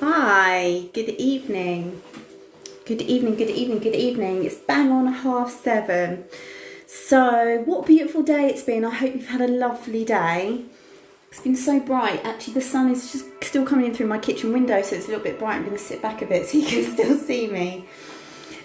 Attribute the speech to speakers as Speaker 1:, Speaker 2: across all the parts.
Speaker 1: Hi, good evening. Good evening, good evening, good evening. It's bang on 7:30. So, what a beautiful day it's been. I hope you've had a lovely day. It's been so bright. Actually, the sun is just still coming in through my kitchen window, so it's a little bit bright. I'm going to sit back a bit so you can still see me.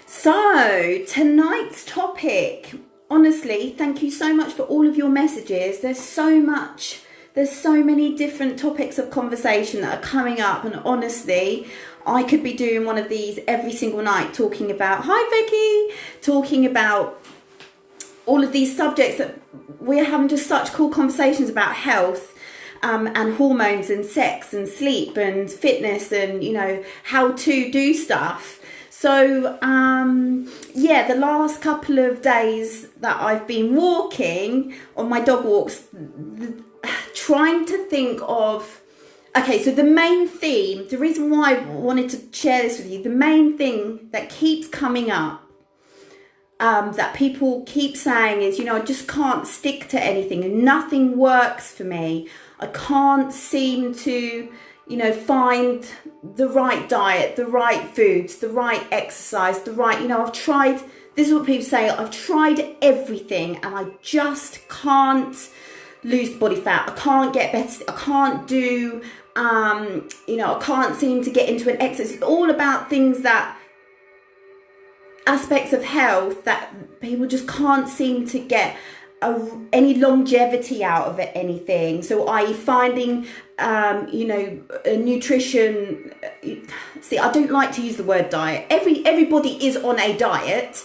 Speaker 1: So, tonight's topic. Honestly, thank you so much for all of your messages. There's so many different topics of conversation that are coming up, and honestly, I could be doing one of these every single night, talking about, hi Vicky, talking about all of these subjects that we're having just such cool conversations about health, and hormones and sex and sleep and fitness and, how to do stuff. So, the last couple of days that I've been walking on my dog walks, trying to think of, okay, so the main theme, the reason why I wanted to share this with you, the main thing that keeps coming up, that people keep saying is, I just can't stick to anything and nothing works for me. I can't seem to, find the right diet, the right foods, the right exercise, I've tried, this is what people say, I've tried everything and I just can't lose body fat. I can't get better. I can't do, I can't seem to get into an exercise. It's all about things aspects of health that people just can't seem to get any longevity out of anything. So i.e. finding, nutrition. See, I don't like to use the word diet. Everybody is on a diet,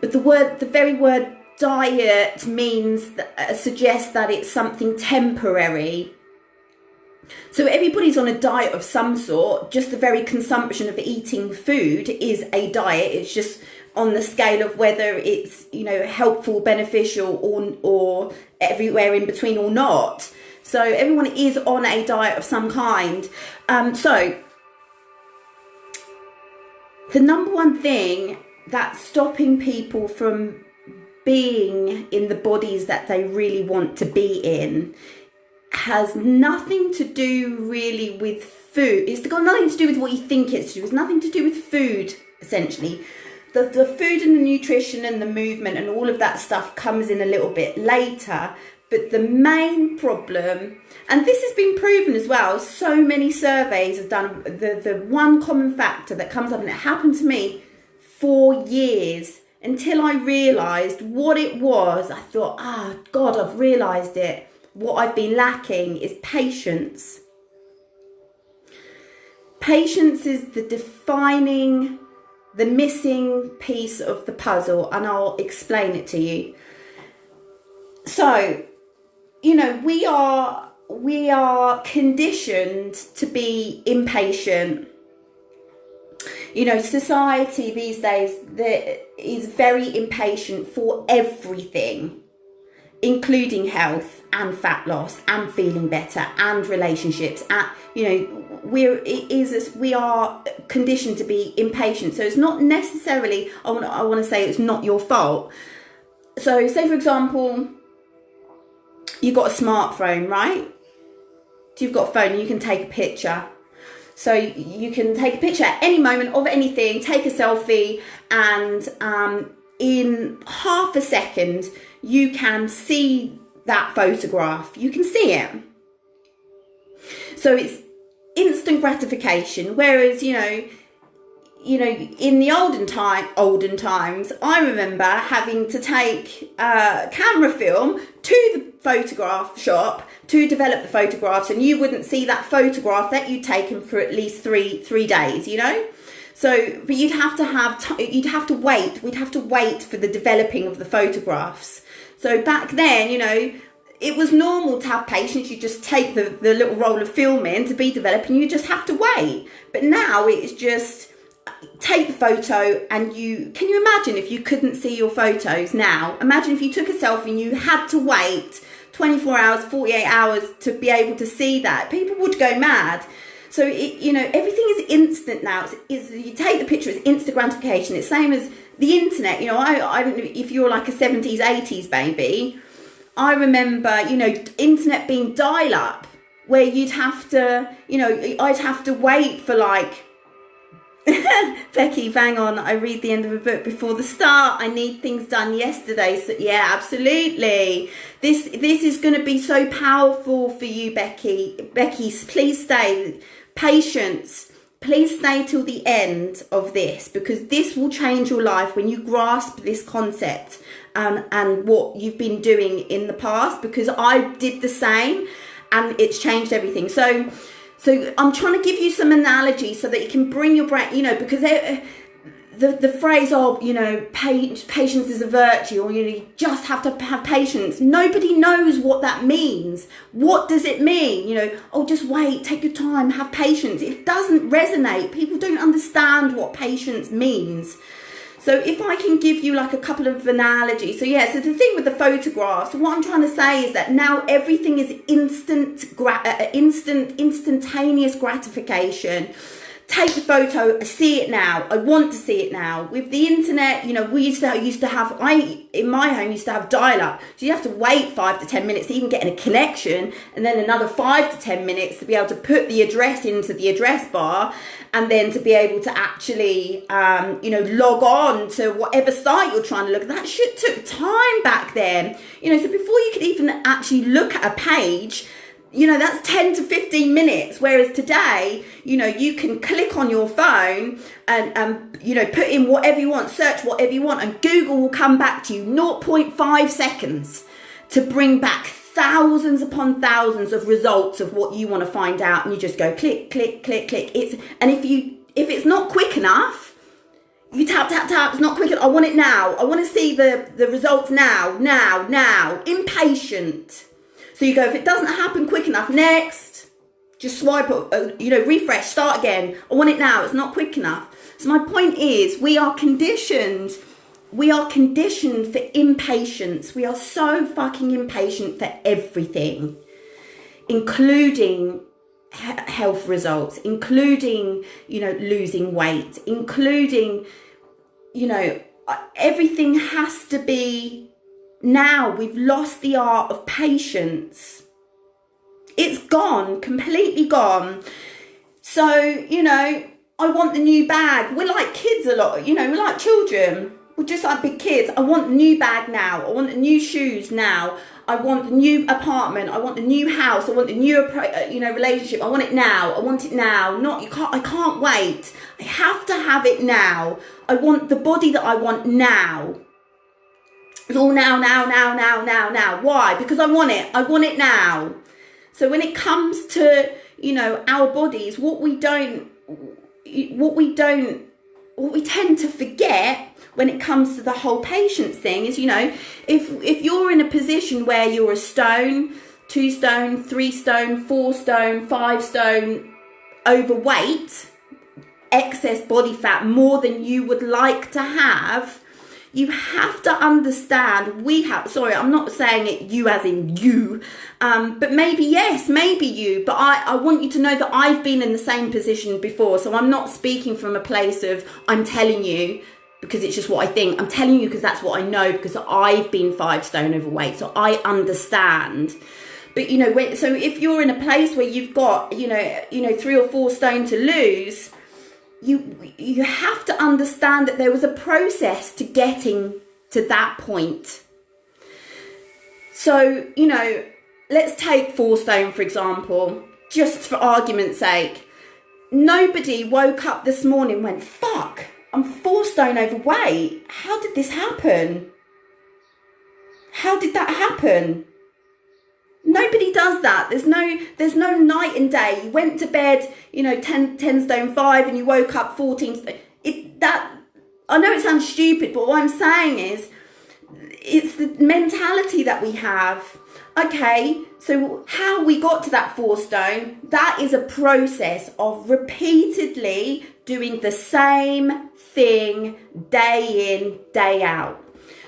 Speaker 1: but the very word diet suggests that it's something temporary. So everybody's on a diet of some sort. Just the very consumption of eating food is a diet. It's just on the scale of whether it's, helpful, beneficial, or everywhere in between or not. So everyone is on a diet of some kind. So the number one thing that's stopping people from being in the bodies that they really want to be in has nothing to do really with food. It's got nothing to do with what you think it's to do. It's nothing to do with food, essentially. The food and the nutrition and the movement and all of that stuff comes in a little bit later. But the main problem, and this has been proven as well, so many surveys have done, the one common factor that comes up, and it happened to me for years, until I realised what it was. I thought, God, I've realised it. What I've been lacking is patience. Patience is the missing piece of the puzzle, and I'll explain it to you. So, we are conditioned to be impatient. Society these days is very impatient for everything, including health and fat loss and feeling better and relationships. We are conditioned to be impatient. So it's not necessarily, I want to say it's not your fault. So say, for example, you've got a smartphone, right? So you've got a phone and you can take a picture. So you can take a picture at any moment of anything, take a selfie, and in half a second, you can see that photograph. You can see it. So it's instant gratification. Whereas, in the olden times, I remember having to take camera film to the photograph shop to develop the photographs, and you wouldn't see that photograph that you'd taken for at least three days, So, but you'd have to wait. We'd have to wait for the developing of the photographs. So back then, it was normal to have patience. You just take the little roll of film in to be developed, and you just have to wait. But now it's just take the photo, and can you imagine if you couldn't see your photos now? Imagine if you took a selfie and you had to wait 24 hours, 48 hours to be able to see that. People would go mad. So, everything is instant now. You take the picture, it's instant gratification. It's same as the internet. I don't know if you're like a 70s, 80s baby. I remember, internet being dial-up. where you'd have to, I'd have to wait for like, Becky, bang on, I read the end of a book before the start. I need things done yesterday. So yeah, absolutely. This is going to be so powerful for you, Becky. Becky, please stay. Patience. Please stay till the end of this, because this will change your life when you grasp this concept and what you've been doing in the past, because I did the same and it's changed everything. So I'm trying to give you some analogy so that you can bring your brain, because the phrase of, patience is a virtue, or you just have to have patience. Nobody knows what that means. What does it mean? Just wait, take your time, have patience. It doesn't resonate. People don't understand what patience means. So if I can give you like a couple of analogies. So the thing with the photographs, what I'm trying to say is that now everything is instantaneous gratification. Take the photo, I see it now, I want to see it now. With the internet, we used to have, in my home used to have dial-up. So you have to wait 5 to 10 minutes to even get in a connection, and then another 5 to 10 minutes to be able to put the address into the address bar, and then to be able to actually, log on to whatever site you're trying to look at. That shit took time back then. So before you could even actually look at a page, that's 10 to 15 minutes. Whereas today, you can click on your phone and put in whatever you want, search whatever you want, and Google will come back to you 0.5 seconds to bring back thousands upon thousands of results of what you want to find out. And you just go click, click, click, click. And if it's not quick enough, you tap, tap, tap. It's not quick enough. I want it now. I want to see the results now. Impatient. So you go, if it doesn't happen quick enough, next, just swipe, refresh, start again. I want it now. It's not quick enough. So my point is, we are conditioned for impatience. We are so fucking impatient for everything, including health results, including, losing weight, including, everything has to be now. We've lost the art of patience. It's gone, completely gone. So, I want the new bag. We're like kids a lot, we're like children. We're just like big kids. I want the new bag now. I want the new shoes now. I want the new apartment. I want the new house. I want the new, relationship. I want it now. I want it now. I can't wait. I have to have it now. I want the body that I want now. It's all now. Why? Because I want it. I want it now. So when it comes to, our bodies, what we tend to forget when it comes to the whole patience thing is, if you're in a position where you're a stone, 2 stone, 3 stone, 4 stone, 5 stone overweight, excess body fat, more than you would like to have, you have to understand, I'm not saying it you as in you, but maybe you, but I want you to know that I've been in the same position before. So I'm not speaking from a place of, I'm telling you because it's just what I think. I'm telling you because that's what I know, because I've been 5 stone overweight. So I understand. But, so if you're in a place where you've got, 3 or 4 stone to lose, you have to understand that there was a process to getting to that point. So, let's take 4 stone, for example, just for argument's sake. Nobody woke up this morning and went, fuck, I'm 4 stone overweight. How did this happen? How did that happen? Nobody does that. There's no night and day. You went to bed, 10 stone 5 and you woke up 14 stone. I know it sounds stupid, but what I'm saying is it's the mentality that we have. Okay, so how we got to that 4 stone, that is a process of repeatedly doing the same thing day in, day out.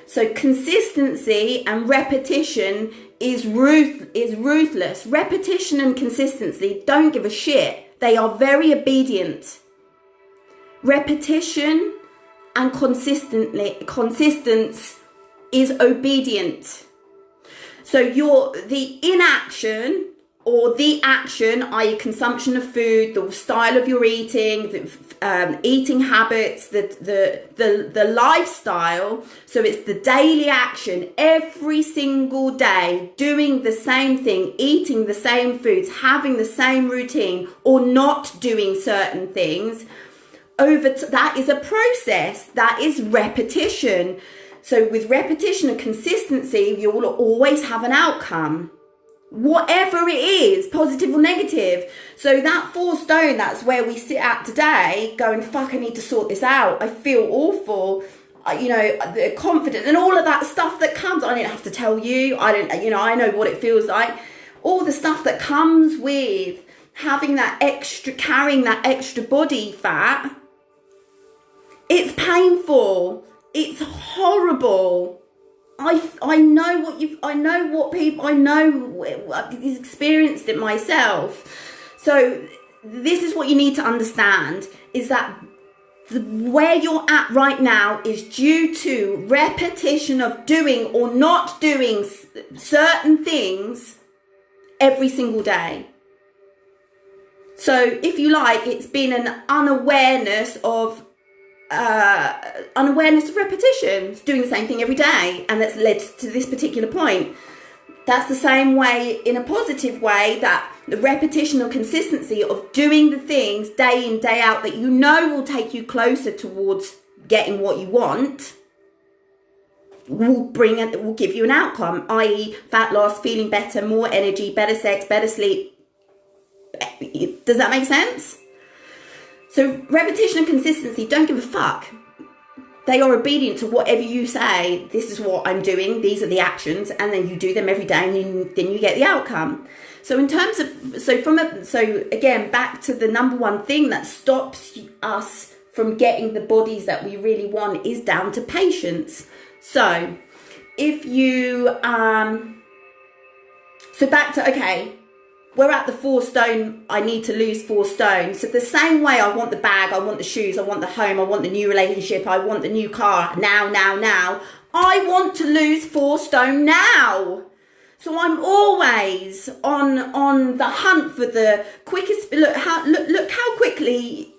Speaker 1: So consistency and repetition is ruthless. Repetition and consistency don't give a shit. They are very obedient. Repetition and consistence is obedient. So the inaction or the action, i.e. consumption of food, the style of your eating, the eating habits, the lifestyle. So it's the daily action, every single day, doing the same thing, eating the same foods, having the same routine, or not doing certain things. That is a process, that is repetition. So with repetition and consistency, you will always have an outcome. Whatever it is, positive or negative. So that 4 stone, that's where we sit at today, going, fuck, I need to sort this out. I feel awful. The confidence and all of that stuff that comes. I don't have to tell you. I know what it feels like. All the stuff that comes with having carrying that extra body fat. It's painful. It's horrible. I've experienced it myself. So this is what you need to understand, is that where you're at right now is due to repetition of doing or not doing certain things every single day. So if you like, it's been an unawareness of repetition. It's doing the same thing every day, and that's led to this particular point. That's the same way, in a positive way, that the repetition or consistency of doing the things day in, day out that you know will take you closer towards getting what you want will give you an outcome, i.e. fat loss, feeling better, more energy, better sex, better sleep. Does that make sense? So repetition and consistency, don't give a fuck. They are obedient to whatever you say. This is what I'm doing. These are the actions, and then you do them every day, and then you get the outcome. So in terms of, so again, back to the number one thing that stops us from getting the bodies that we really want is down to patience. So if you, so back to, okay, we're at the 4 stone, I need to lose 4 stone. So the same way I want the bag, I want the shoes, I want the home, I want the new relationship, I want the new car, now. I want to lose 4 stone now. So I'm always on the hunt for the quickest, look how quickly,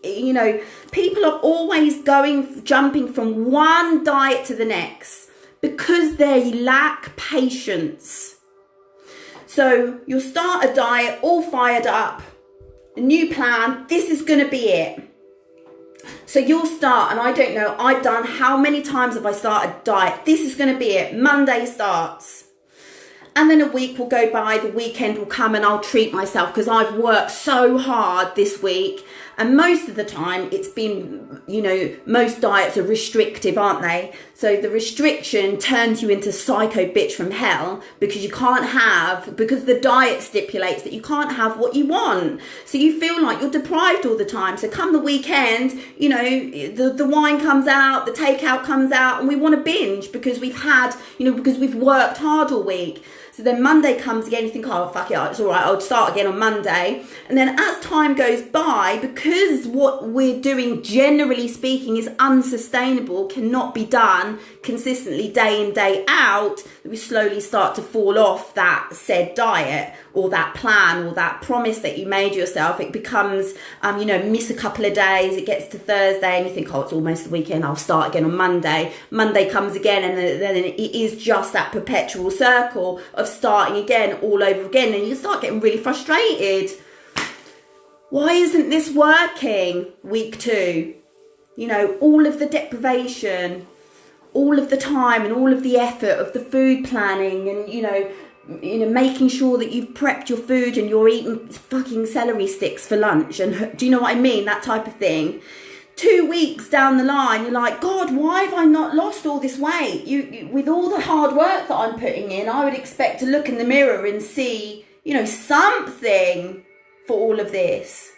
Speaker 1: people are always jumping from one diet to the next because they lack patience. So you'll start a diet all fired up, a new plan, this is going to be it. So you'll start, and I don't know, I've done, how many times have I started a diet? This is going to be it. Monday starts. And then a week will go by, the weekend will come, and I'll treat myself because I've worked so hard this week. And most of the time it's been, most diets are restrictive, aren't they? So the restriction turns you into psycho bitch from hell because because the diet stipulates that you can't have what you want. So you feel like you're deprived all the time. So come the weekend, the wine comes out, the takeout comes out, and we want to binge because because we've worked hard all week. So then Monday comes again, you think, oh, fuck it, it's all right, I'll start again on Monday. And then as time goes by, because what we're doing, generally speaking, is unsustainable, cannot be done consistently day in, day out, we slowly start to fall off that said diet or that plan or that promise that you made yourself. It becomes, miss a couple of days, it gets to Thursday and you think, oh, it's almost the weekend, I'll start again on Monday. Monday comes again, and then it is just that perpetual circle of starting again all over again, and you start getting really frustrated. Why isn't this working? Week 2, all of the deprivation, all of the time and all of the effort of the food planning, and making sure that you've prepped your food and you're eating fucking celery sticks for lunch, and do you know what I mean, that type of thing. 2 weeks down the line, you're like, God, why have I not lost all this weight? You with all the hard work that I'm putting in, I would expect to look in the mirror and see, something for all of this.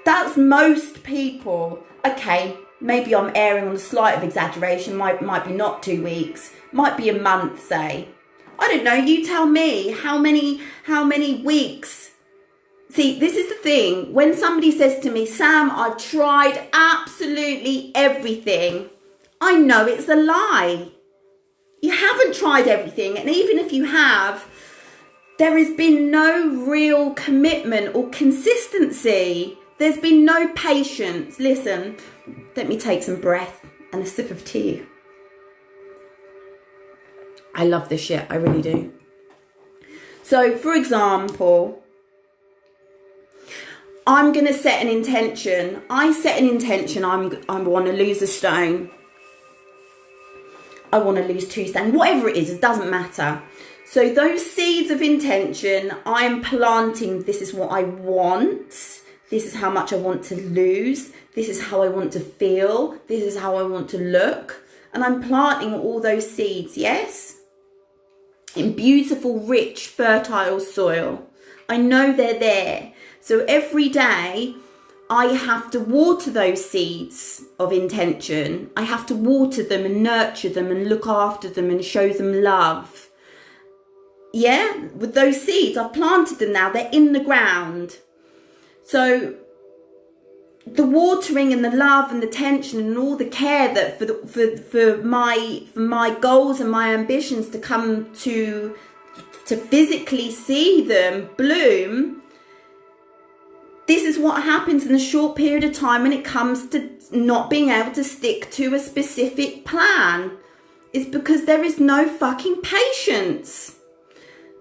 Speaker 1: That's most people. Okay, maybe I'm erring on a slight of exaggeration. Might be not 2 weeks, might be a month, say. I don't know. You tell me how many weeks. See, this is the thing. When somebody says to me, Sam, I've tried absolutely everything, I know it's a lie. You haven't tried everything. And even if you have, there has been no real commitment or consistency. There's been no patience. Listen, let me take some breath and a sip of tea. I love this shit, I really do. So, for example, I'm going to set an intention. I set an intention, I want to lose a stone. I want to lose 2 stone. Whatever it is, it doesn't matter. So those seeds of intention, I am planting. This is what I want. This is how much I want to lose. This is how I want to feel. This is how I want to look. And I'm planting all those seeds, yes? In beautiful, rich, fertile soil. I know they're there. So every day, I have to water those seeds of intention. I have to water them and nurture them and look after them and show them love. Yeah, with those seeds, I've planted them now. They're in the ground. So the watering and the love and the attention and all the care that for my goals and my ambitions to come to physically see them bloom. This is what happens in a short period of time when it comes to not being able to stick to a specific plan. It's because there is no fucking patience.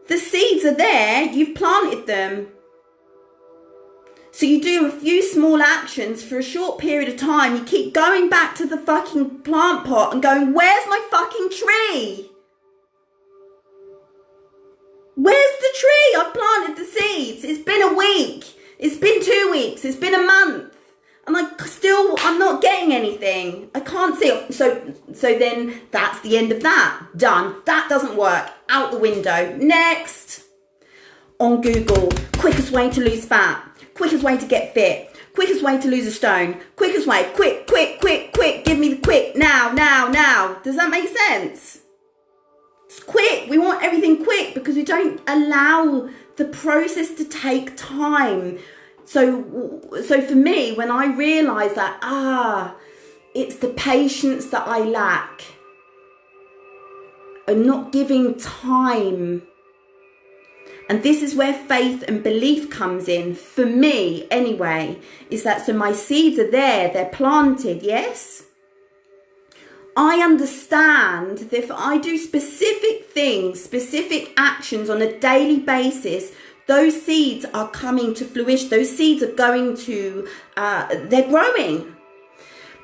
Speaker 1: The seeds are there, you've planted them. So you do a few small actions for a short period of time. You keep going back to the fucking plant pot and going, where's my fucking tree? Where's the tree? I've planted the seeds. It's been a week. It's been 2 weeks. It's been a month. And I'm not getting anything. I can't see it. So then that's the end of that. Done. That doesn't work. Out the window. Next. On Google, quickest way to lose fat. Quickest way to get fit. Quickest way to lose a stone. Quickest way. Quick. Give me the quick. Now. Does that make sense? It's quick. We want everything quick because we don't allow the process to take time. So for me, when I realise that, it's the patience that I lack. I'm not giving time. And this is where faith and belief comes in, for me anyway, is that so my seeds are there, they're planted, yes? I understand that if I do specific things, specific actions on a daily basis, those seeds are coming to fruition. Those seeds are going to, they're growing.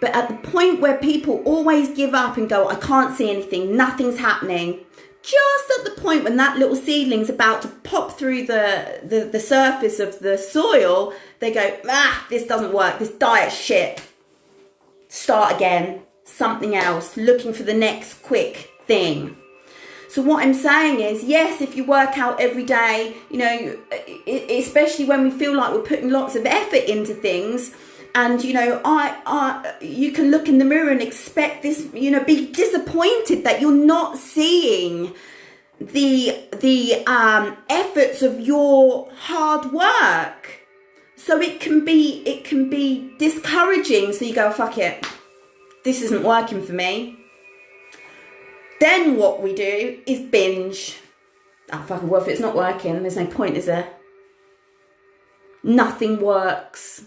Speaker 1: But at the point where people always give up and go, I can't see anything, nothing's happening, just at the point when that little seedling's about to pop through the surface of the soil, they go, this doesn't work, this diet's shit. Start again, something else, looking for the next quick thing. So what I'm saying is, yes, if you work out every day, especially when we feel like we're putting lots of effort into things, and, you can look in the mirror and expect this, be disappointed that you're not seeing the efforts of your hard work. So it can be discouraging. So you go, fuck it, this isn't working for me. Then what we do is binge. Fucking well, if it's not working, there's no point, is there? Nothing works.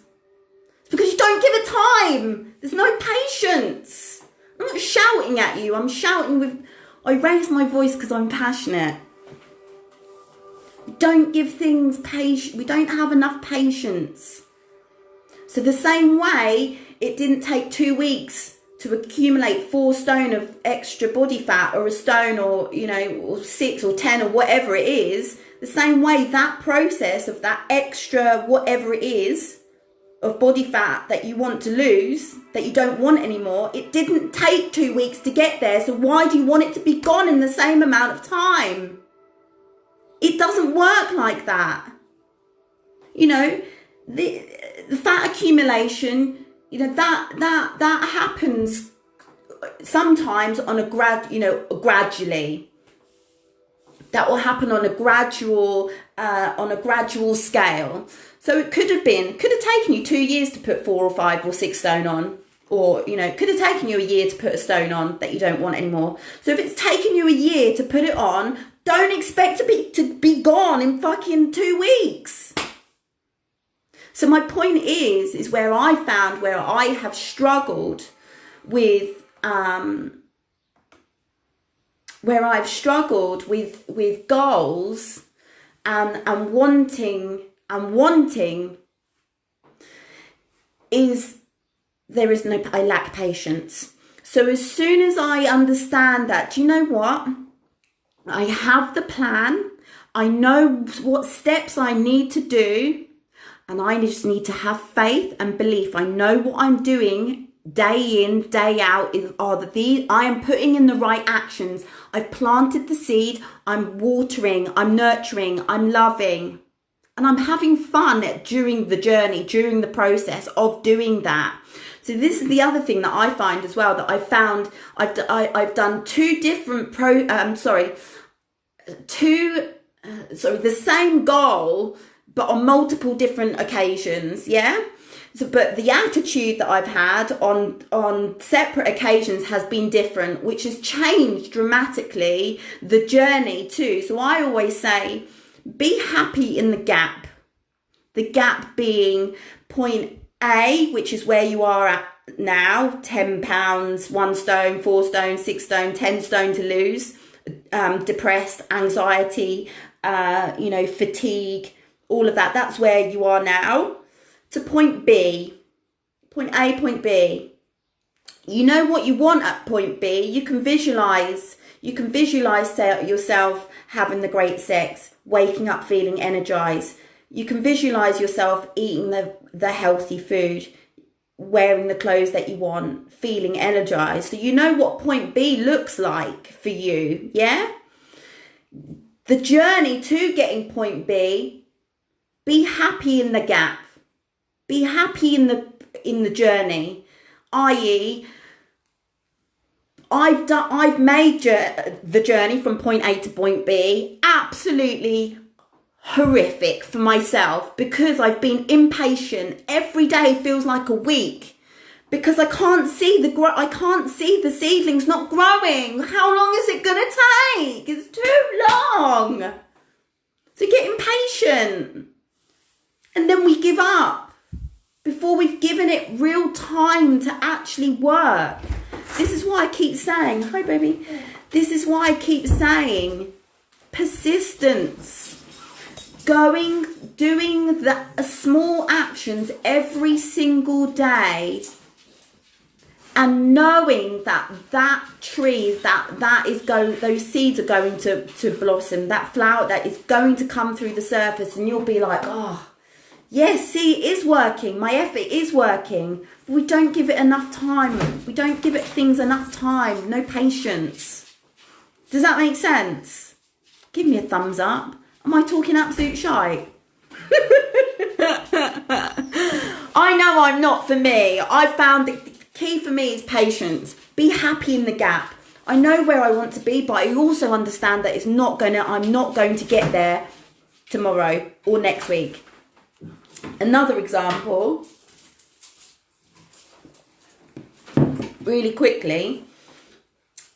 Speaker 1: It's because you don't give it time. There's no patience. I'm not shouting at you. I'm shouting I raise my voice because I'm passionate. Don't give things patience. We don't have enough patience. So the same way it didn't take 2 weeks to accumulate 4 stone of extra body fat, or a stone, or, or 6 or 10 or whatever it is, the same way that process of that extra whatever it is of body fat that you want to lose, that you don't want anymore, it didn't take 2 weeks to get there. So why do you want it to be gone in the same amount of time? It doesn't work like that. The fat accumulation, that happens sometimes on gradually. That will happen on a gradual scale. So it could have taken you 2 years to put 4 or 5 or 6 stone on, or it could have taken you a year to put a stone on that you don't want anymore. So if it's taken you a year to put it on, don't expect to be gone in fucking 2 weeks. So my point is where I found where I have struggled with, where I've struggled with goals and wanting is I lack patience. So as soon as I understand that, do you know what? I have the plan. I know what steps I need to do. And I just need to have faith and belief. I know what I'm doing day in, day out. I am putting in the right actions. I've planted the seed. I'm watering. I'm nurturing. I'm loving. And I'm having fun during the journey, during the process of doing that. So this is the other thing that I find as well, that I found I've done the same goal, but on multiple different occasions, yeah? So, but the attitude that I've had on separate occasions has been different, which has changed dramatically the journey too. So I always say, be happy in the gap. The gap being point A, which is where you are at now, 10 pounds, 1 stone, 4 stone, 6 stone, 10 stone to lose, depressed, anxiety, fatigue, all of that. That's where you are now. To point B, point A, point B. You know what you want at point B. You can visualize yourself having the great sex, waking up feeling energized. You can visualize yourself eating the healthy food, wearing the clothes that you want, feeling energized. So you know what point B looks like for you, yeah? The journey to getting point B, be happy in the gap. Be happy in the journey. I.e., I've made the journey from point A to point B absolutely horrific for myself because I've been impatient. Every day feels like a week because I can't see the seedlings not growing. How long is it gonna take? It's too long. So get impatient, and then we give up before we've given it real time to actually work. This is why I keep saying, hi baby, this is why I keep saying persistence, doing the small actions every single day, and knowing that tree, those seeds are going to blossom, that flower that is going to come through the surface, and you'll be like, oh, yes, see, it is working. My effort is working. But we don't give it enough time. We don't give it things enough time. No patience. Does that make sense? Give me a thumbs up. Am I talking absolute shite? I know I'm not for me. I found the key for me is patience. Be happy in the gap. I know where I want to be, but I also understand that I'm not going to get there tomorrow or next week. Another example, really quickly,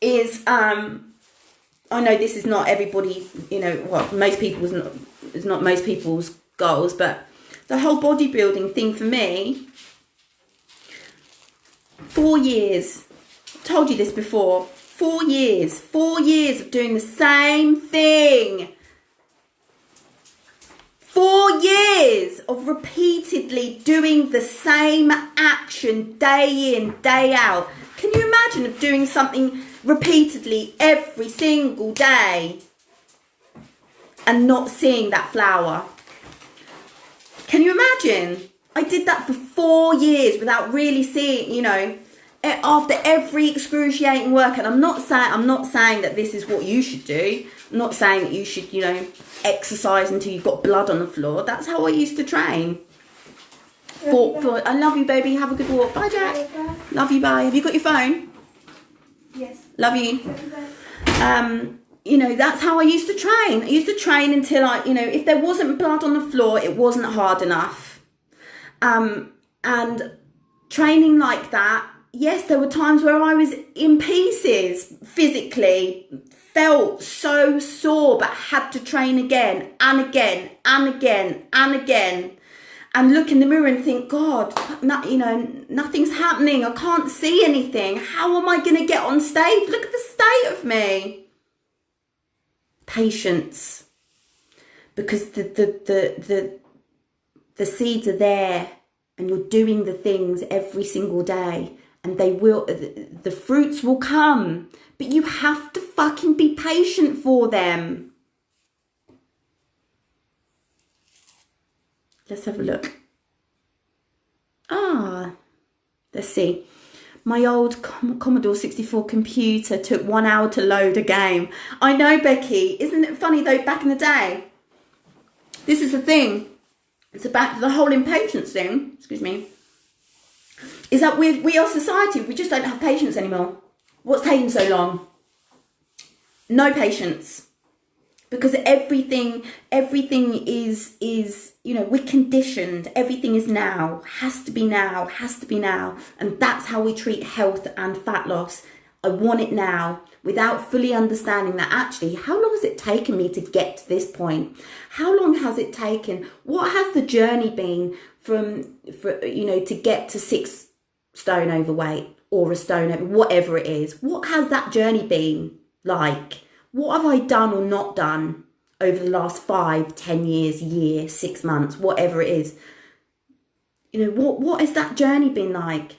Speaker 1: is I know this is not everybody, it's not most people's goals, but the whole bodybuilding thing for me, 4 years, I've told you this before, 4 years of doing the same thing. 4 years of repeatedly doing the same action day in, day out. Can you imagine of doing something repeatedly every single day and not seeing that flower? Can you imagine? I did that for 4 years without really seeing, after every excruciating work. And I'm not saying that this is what you should do. I'm not saying that you should, exercise until you've got blood on the floor. That's how I used to train. I love you, baby. Have a good walk. Bye, Jack. Love you. Bye. Have you got your phone?
Speaker 2: Yes.
Speaker 1: Love you. That's how I used to train. I used to train until if there wasn't blood on the floor, it wasn't hard enough. And training like that yes, there were times where I was in pieces physically, felt so sore, but had to train again and again and again and again, and look in the mirror and think, God, nothing's happening. I can't see anything. How am I going to get on stage? Look at the state of me. Patience, because the seeds are there, and you're doing the things every single day, and the fruits will come, but you have to fucking be patient for them. Let's have a look. Let's see. My old Commodore 64 computer took 1 hour to load a game. I know, Becky. Isn't it funny though, back in the day? This is the thing. It's about the whole impatience thing. Excuse me. Is that we are society. We just don't have patience anymore. What's taking so long? No patience. Because everything is, we're conditioned. Everything is now, has to be now, has to be now. And that's how we treat health and fat loss. I want it now, without fully understanding that actually, how long has it taken me to get to this point? How long has it taken? What has the journey been to get to 6 stone overweight or a stone over, whatever it is? What has that journey been like? What have I done or not done over the last 5, 10 years, year, 6 months, whatever it is? What has that journey been like?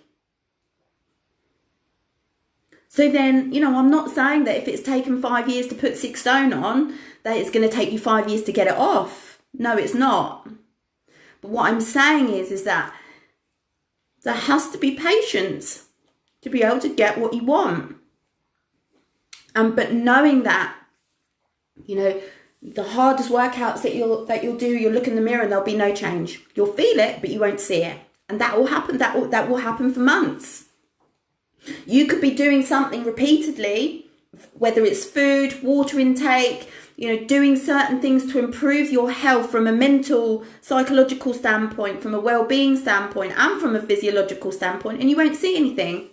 Speaker 1: So then, I'm not saying that if it's taken 5 years to put 6 stone on, that it's going to take you 5 years to get it off. No, it's not. But what I'm saying is that there has to be patience to be able to get what you want. But knowing that, the hardest workouts that you'll do, you'll look in the mirror and there'll be no change. You'll feel it, but you won't see it. And that will happen. That will happen for months. You could be doing something repeatedly, whether it's food, water intake, doing certain things to improve your health from a mental, psychological standpoint, from a well-being standpoint, and from a physiological standpoint, and you won't see anything.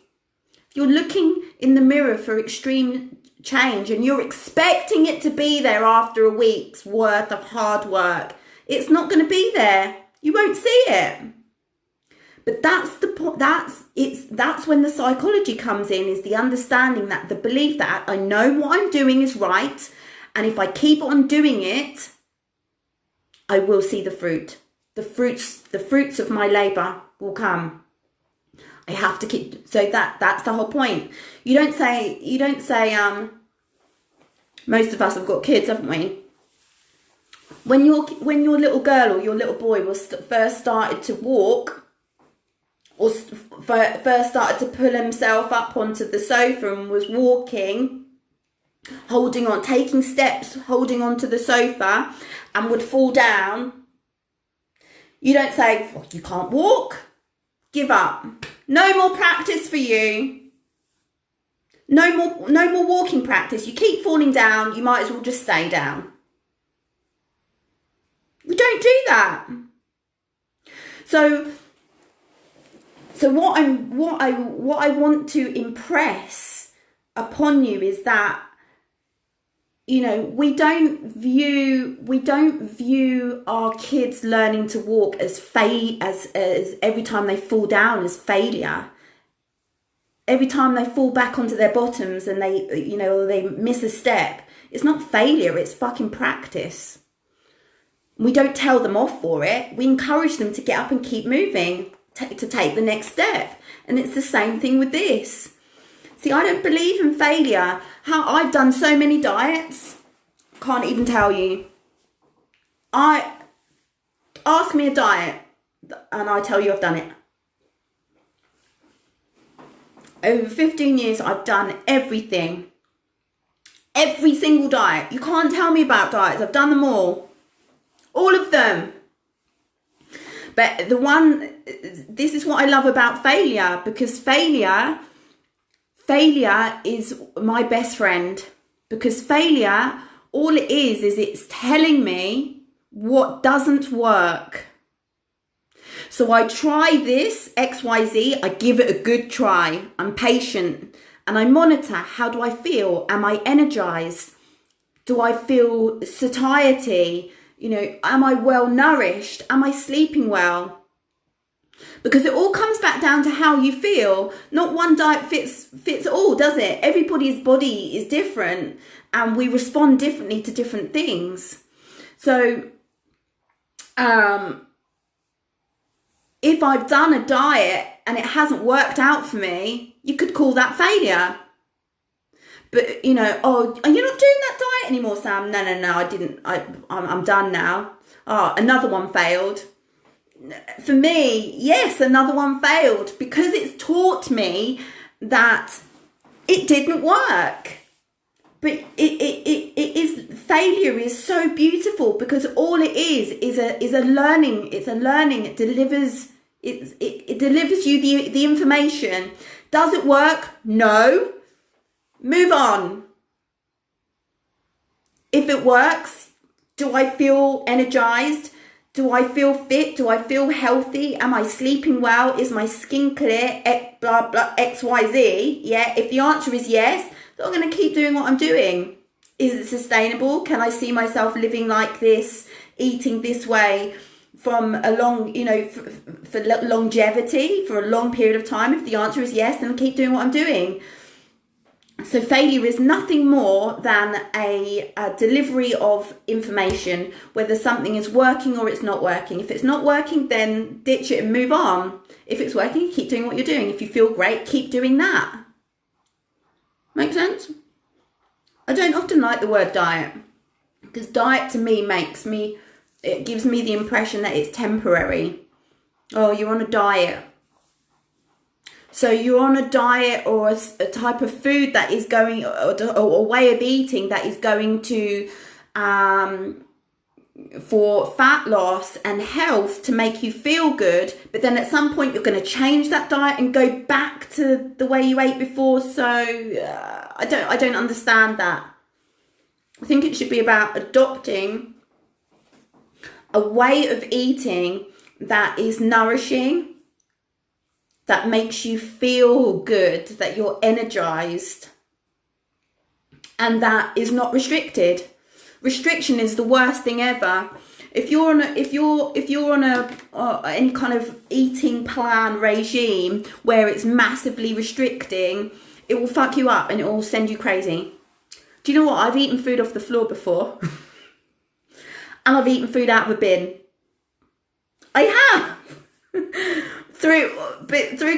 Speaker 1: If you're looking in the mirror for extreme change and you're expecting it to be there after a week's worth of hard work, it's not going to be there. You won't see it. But that's the point. That's when the psychology comes in, is the understanding, that the belief that I know what I'm doing is right, and if I keep on doing it, I will see the fruit. The fruits of my labor will come. I have to keep. So that's the whole point. You don't say. Most of us have got kids, haven't we? When your little girl or your little boy first started to walk, or first started to pull himself up onto the sofa and was walking, holding on, taking steps, holding onto the sofa, and would fall down, you don't say, oh, you can't walk, give up. No more practice for you. No more walking practice. You keep falling down, you might as well just stay down. We don't do that. So what I want to impress upon you is that, we don't view our kids learning to walk as every time they fall down as failure. Every time they fall back onto their bottoms and they miss a step, it's not failure, it's fucking practice. We don't tell them off for it. We encourage them to get up and keep moving, to take the next step. And it's the same thing with this. See, I don't believe in failure. I've done so many diets, can't even tell you. Ask me a diet and I tell you I've done it. Over 15 years, I've done everything. Every single diet. You can't tell me about diets. I've done them all. All of them. But this is what I love about failure, because failure is my best friend. Because failure, all it is it's telling me what doesn't work. So I try this XYZ, I give it a good try. I'm patient and I monitor, how do I feel? Am I energized? Do I feel satiety? Am I well nourished? Am I sleeping well? Because it all comes back down to how you feel. Not one diet fits all, does it? Everybody's body is different and we respond differently to different things. So if I've done a diet and it hasn't worked out for me, you could call that failure. But, oh, are you not doing that diet anymore, Sam? No, I didn't. I'm done now. Oh, another one failed. For me, yes, another one failed because it's taught me that it didn't work. But failure is so beautiful because all it is a learning. It's a learning. It delivers you the information. Does it work? No. Move on. If it works, do I feel energized? Do I feel fit? Do I feel healthy? Am I sleeping well? Is my skin clear? Blah, blah, XYZ. Yeah. If the answer is yes, then I'm going to keep doing what I'm doing. Is it sustainable? Can I see myself living like this, eating this way from a long, for longevity, for a long period of time? If the answer is yes, then keep doing what I'm doing. So failure is nothing more than a delivery of information, whether something is working or it's not working. If it's not working, then ditch it and move on. If it's working, keep doing what you're doing. If you feel great, keep doing that. Make sense? I don't often like the word diet because diet to me it gives me the impression that it's temporary. Oh, you're on a diet. So you're on a diet or a type of food that is going, or a way of eating that is going to, for fat loss and health to make you feel good. But then at some point you're going to change that diet and go back to the way you ate before. So I don't understand that. I think it should be about adopting a way of eating that is nourishing, that makes you feel good, that you're energized, and that is not restricted. Restriction is the worst thing ever. If you're on any kind of eating plan regime where it's massively restricting, it will fuck you up and it will send you crazy. Do you know what? I've eaten food off the floor before, and I've eaten food out of a bin. I have. Through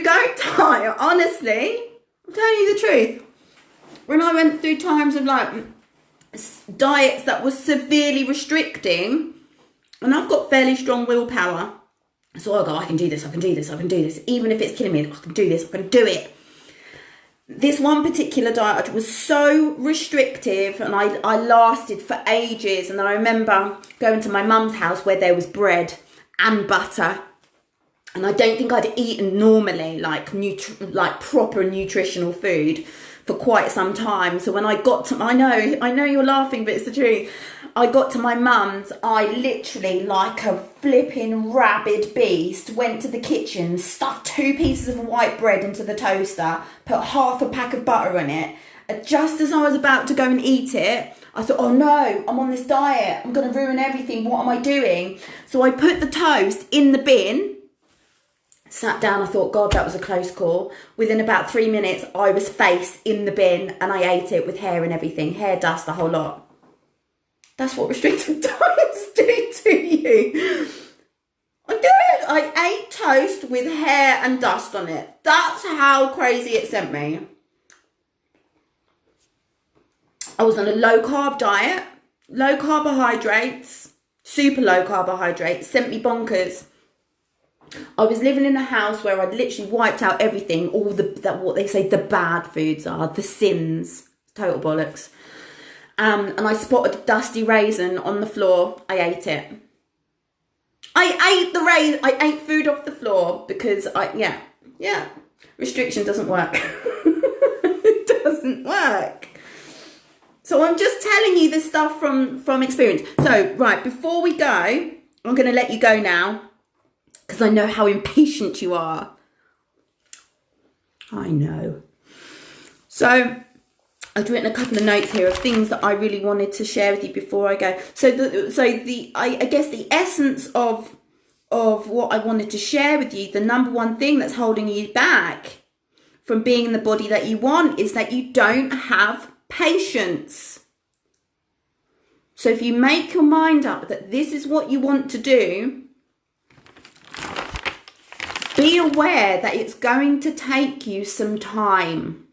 Speaker 1: going diet, honestly, I'm telling you the truth. When I went through times of diets that were severely restricting, and I've got fairly strong willpower, so I go, I can do this, even if it's killing me, I can do this, I can do it. This one particular diet was so restrictive and I lasted for ages. And then I remember going to my mum's house where there was bread and butter. And I don't think I'd eaten normally, like proper nutritional food for quite some time. So when I got to, I know you're laughing, but it's the truth. I got to my mum's, I literally, like a flipping rabid beast, went to the kitchen, stuffed 2 pieces of white bread into the toaster, put half a pack of butter on it. And just as I was about to go and eat it, I thought, oh no, I'm on this diet. I'm going to ruin everything. What am I doing? So I put the toast in the bin. Sat down, I thought, God, that was a close call. Within about 3 minutes, I was face in the bin and I ate it with hair and everything. Hair, dust, the whole lot. That's what restrictive diets do to you. I did. I ate toast with hair and dust on it. That's how crazy it sent me. I was on a low carb diet, low carbohydrates, super low carbohydrates, sent me bonkers. I was living in a house where I'd literally wiped out everything, all what they say the bad foods are, the sins, total bollocks. And I spotted a dusty raisin on the floor. I ate it. I ate food off the floor because restriction doesn't work. It doesn't work. So I'm just telling you this stuff from experience. So, right, before we go, I'm going to let you go now. because I know how impatient you are. I know. So I've written a couple of notes here of things that I really wanted to share with you before I go. I guess the essence of what I wanted to share with you, the number one thing that's holding you back from being in the body that you want is that you don't have patience. So if you make your mind up that this is what you want to do, be aware that it's going to take you some time.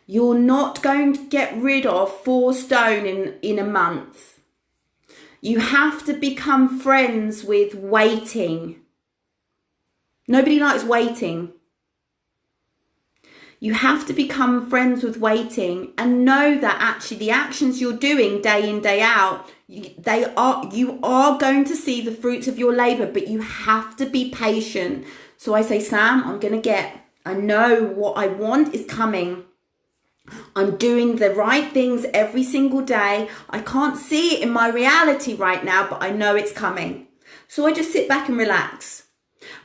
Speaker 1: You're not going to get rid of 4 stone in a month. You have to become friends with waiting. Nobody likes waiting. You have to become friends with waiting and know that actually the actions you're doing day in, day out, you are going to see the fruits of your labor, but you have to be patient. So I say, Sam, I know what I want is coming. I'm doing the right things every single day. I can't see it in my reality right now, but I know it's coming. So I just sit back and relax.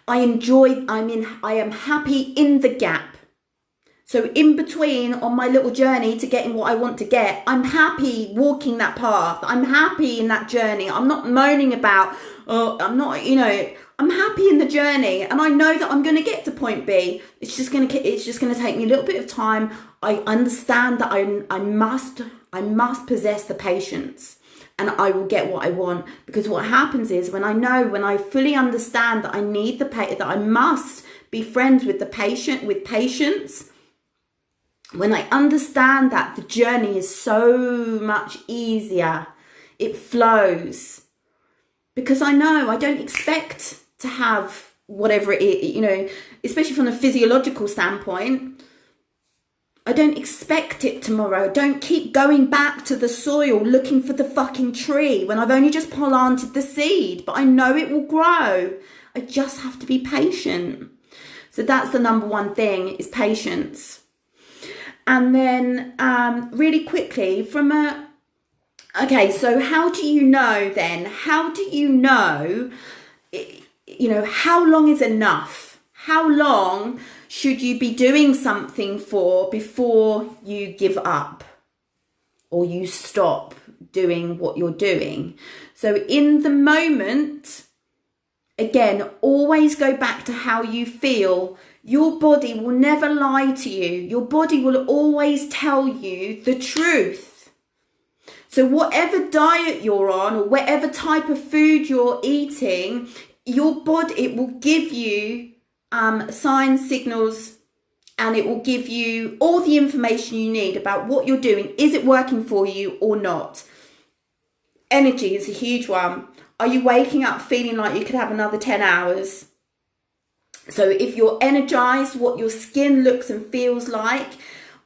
Speaker 1: I am happy in the gap. So in between on my little journey to getting what I want to get, I'm happy walking that path. I'm happy in that journey. I'm not moaning about, I'm happy in the journey, and I know that I'm going to get to point B. It's just going to take me a little bit of time. I understand that I must possess the patience, and I will get what I want, because what happens is when I fully understand that that I must be friends with patience. When I understand that, the journey is so much easier. It flows. Because I know I don't expect to have whatever it is, especially from a physiological standpoint. I don't expect it tomorrow. Don't keep going back to the soil looking for the fucking tree when I've only just planted the seed. But I know it will grow. I just have to be patient. So that's the number one thing, is patience. And then really quickly so how do you know then? How do you know, how long is enough? How long should you be doing something for before you give up or you stop doing what you're doing? So in the moment, again, always go back to how you feel. Your body will never lie to you. Your body will always tell you the truth. So whatever diet you're on or whatever type of food you're eating, your body, it will give you signs, signals, and it will give you all the information you need about what you're doing. Is it working for you or not? Energy is a huge one. Are you waking up feeling like you could have another 10 hours? So if you're energized, what your skin looks and feels like,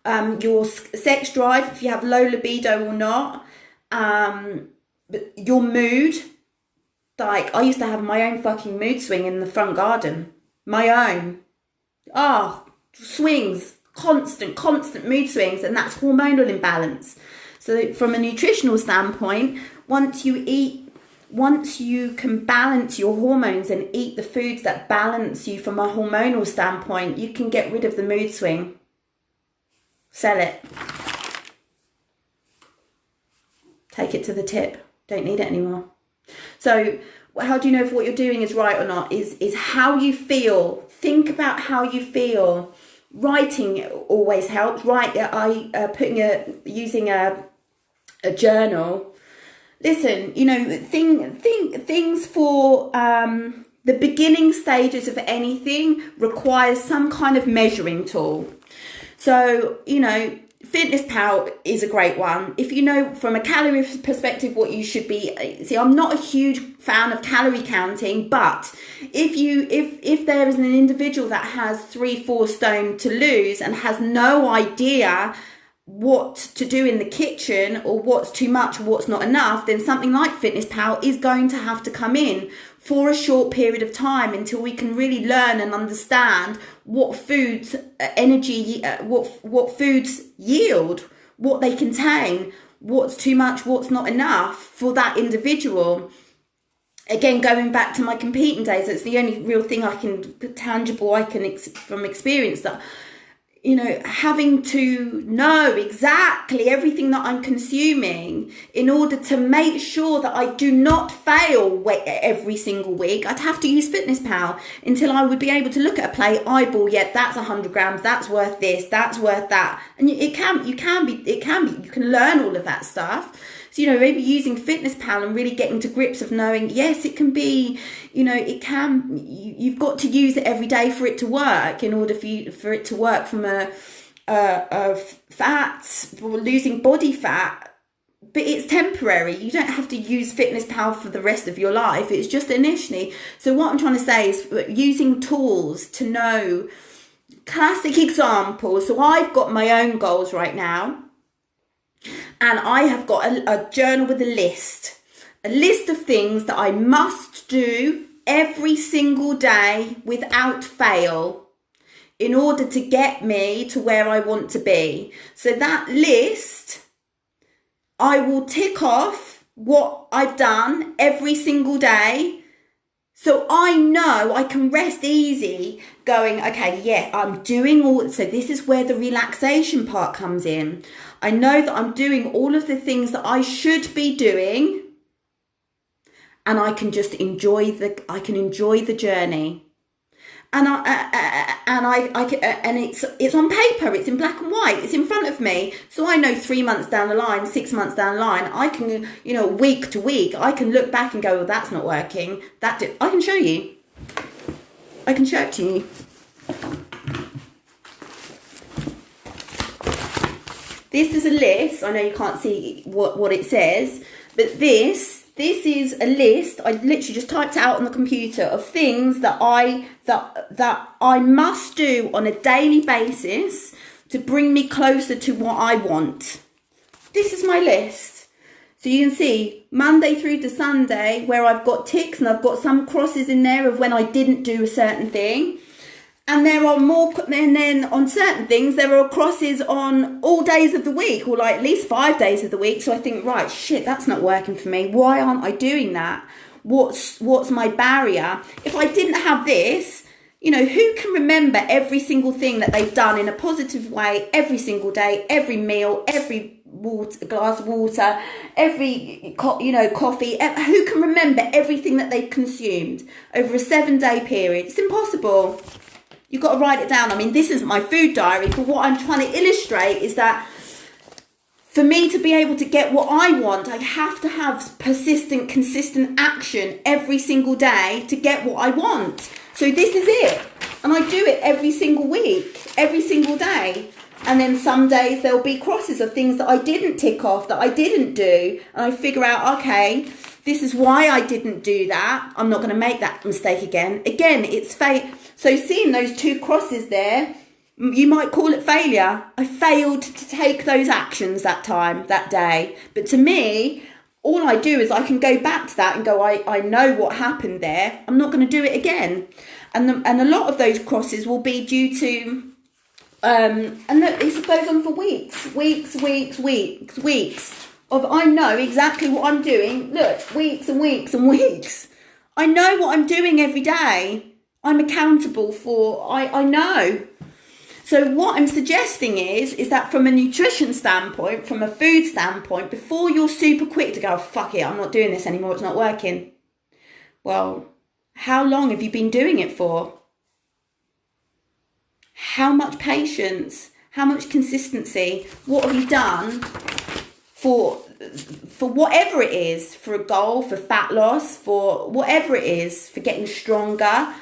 Speaker 1: your sex drive, if you have low libido or not, but your mood, like I used to have my own fucking mood swing in the front garden, my own, swings, constant mood swings, and that's hormonal imbalance. So from a nutritional standpoint, once you can balance your hormones and eat the foods that balance you from a hormonal standpoint, you can get rid of the mood swing. Sell it. Take it to the tip. Don't need it anymore. So how do you know if what you're doing is right or not? Is how you feel. Think about how you feel. Writing always helps. Using a journal. Listen, things for the beginning stages of anything requires some kind of measuring tool. So, Fitness Pal is a great one. If you know from a calorie perspective what you should be, see, I'm not a huge fan of calorie counting, but if there is an individual that has 3-4 stone to lose and has no idea what to do in the kitchen or what's too much or what's not enough, then something like Fitness Pal is going to have to come in for a short period of time until we can really learn and understand what foods what foods yield, what they contain, what's too much, what's not enough for that individual. again, going back to my competing days, it's the only real thing tangible I can from experience, that, you know, having to know exactly everything that I'm consuming in order to make sure that I do not fail every single week. I'd have to use FitnessPal until I would be able to look at a plate, eyeball, yeah, that's 100 grams, that's worth this, that's worth that. And you can learn all of that stuff. So, you know, maybe using FitnessPal and really getting to grips of knowing, yes, it can be, you know, you've got to use it every day for it to work, in order for it to work from a fat, or losing body fat. But it's temporary. You don't have to use FitnessPal for the rest of your life. It's just initially. So what I'm trying to say is using tools to know classic examples. So I've got my own goals right now. And I have got a journal with a list of things that I must do every single day without fail in order to get me to where I want to be. So that list, I will tick off what I've done every single day. So I know I can rest easy going, okay, yeah, I'm doing all, so this is where the relaxation part comes in. I know that I'm doing all of the things that I should be doing, and I can just enjoy the journey. And it's on paper, it's in black and white, it's in front of me. So I know 3 months down the line, 6 months down the line, I can, you know, week to week, I can look back and go, well, that's not working. I can show you. I can show it to you. This is a list. I know you can't see what it says, but this is a list. I literally just typed it out on the computer of things that I must do on a daily basis to bring me closer to what I want. This is my list. So you can see Monday through to Sunday where I've got ticks, and I've got some crosses in there of when I didn't do a certain thing. And there are more, and then on certain things, there are crosses on all days of the week, or like at least 5 days of the week. So I think, right, shit, that's not working for me. Why aren't I doing that? What's my barrier? If I didn't have this, you know, who can remember every single thing that they've done in a positive way every single day, every meal, every glass of water, every, you know, coffee? Who can remember everything that they've consumed over a 7-day period? It's impossible. You've got to write it down. I mean, this isn't my food diary, but what I'm trying to illustrate is that for me to be able to get what I want, I have to have persistent, consistent action every single day to get what I want. So this is it. And I do it every single week, every single day. And then some days there'll be crosses of things that I didn't tick off, that I didn't do. And I figure out, okay, this is why I didn't do that. I'm not going to make that mistake again. Again, it's fate. So seeing those 2 crosses there, you might call it failure. I failed to take those actions that time, that day. But to me, all I do is I can go back to that and go, I know what happened there. I'm not going to do it again. And a lot of those crosses will be due to, and it goes on for weeks of I know exactly what I'm doing. Look, weeks and weeks and weeks. I know what I'm doing every day. I'm accountable for, I know. So what I'm suggesting is that from a nutrition standpoint, from a food standpoint, before you're super quick to go, fuck it, I'm not doing this anymore, it's not working. Well, how long have you been doing it for? How much patience? How much consistency? What have you done for whatever it is, for a goal, for fat loss, for whatever it is, for getting stronger,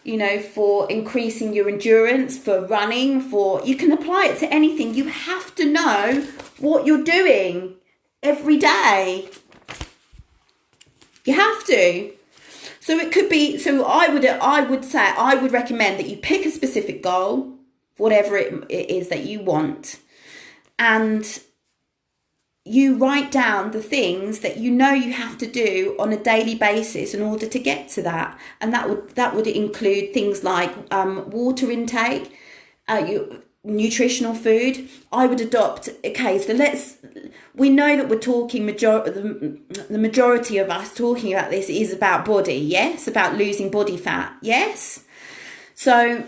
Speaker 1: you know, for increasing your endurance, for running, you can apply it to anything. You have to know what you're doing every day. You have to. So it could be, so I would recommend that you pick a specific goal, whatever it is that you want, and you write down the things that you know you have to do on a daily basis in order to get to that. And that would include things like water intake. nutritional food, I would adopt, okay, so we know that we're talking, the majority of us talking about this is about body, yes? About losing body fat, yes? So,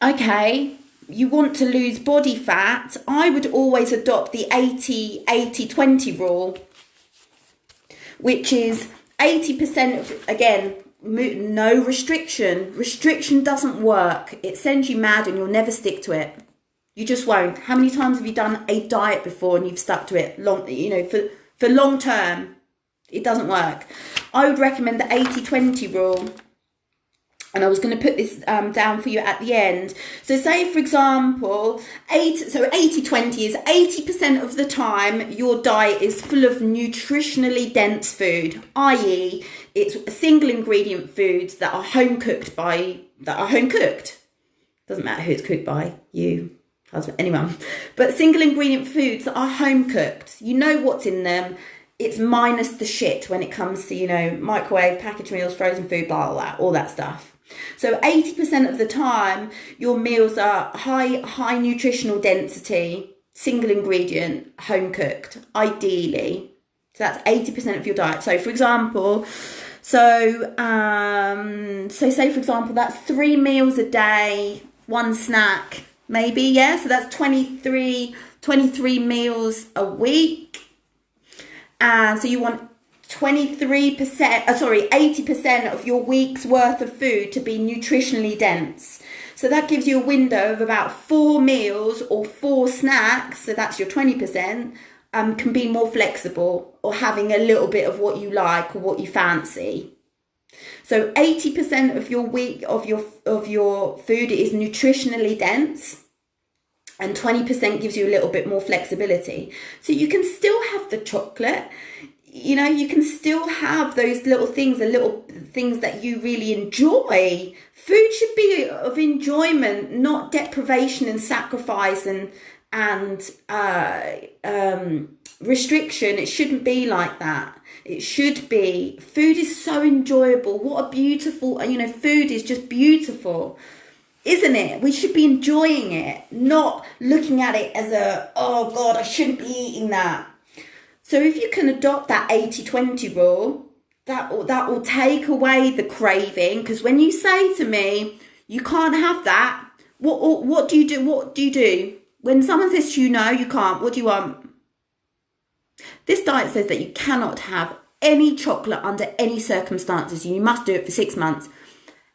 Speaker 1: okay, you want to lose body fat, I would always adopt the 80-20 rule, which is 80% of, again, no restriction. Restriction doesn't work. It sends you mad and you'll never stick to it. You just won't. How many times have you done a diet before and you've stuck to it for long term? It doesn't work. I would recommend the 80-20 rule. And I was going to put this down for you at the end. So say, for example, 80-20 is 80% of the time your diet is full of nutritionally dense food, i.e. it's single ingredient foods that are home cooked. Doesn't matter who it's cooked by, you, husband, anyone. But single ingredient foods that are home cooked. You know what's in them. It's minus the shit when it comes to, microwave, packaged meals, frozen food, blah, blah, blah, all that stuff. So 80% of the time, your meals are high nutritional density, single ingredient, home cooked, ideally. So that's 80% of your diet. So for example, say for example, that's 3 meals a day, 1 snack, maybe, yeah? So that's 23 meals a week. And so you want 80% of your week's worth of food to be nutritionally dense. So that gives you a window of about 4 meals or 4 snacks. So that's your 20%, can be more flexible or having a little bit of what you like or what you fancy. So 80% of your week of your food is nutritionally dense. And 20% gives you a little bit more flexibility. So you can still have the chocolate. You can still have those little things that you really enjoy. Food should be of enjoyment, not deprivation and sacrifice and restriction. It shouldn't be like that. It should be. Food is so enjoyable. What a beautiful, food is just beautiful, isn't it? We should be enjoying it, not looking at it as oh God, I shouldn't be eating that. So if you can adopt that 80-20 rule, that will take away the craving. Because when you say to me, you can't have that, what do you do? What do you do? When someone says to you, no, you can't, what do you want? This diet says that you cannot have any chocolate under any circumstances. You must do it for 6 months.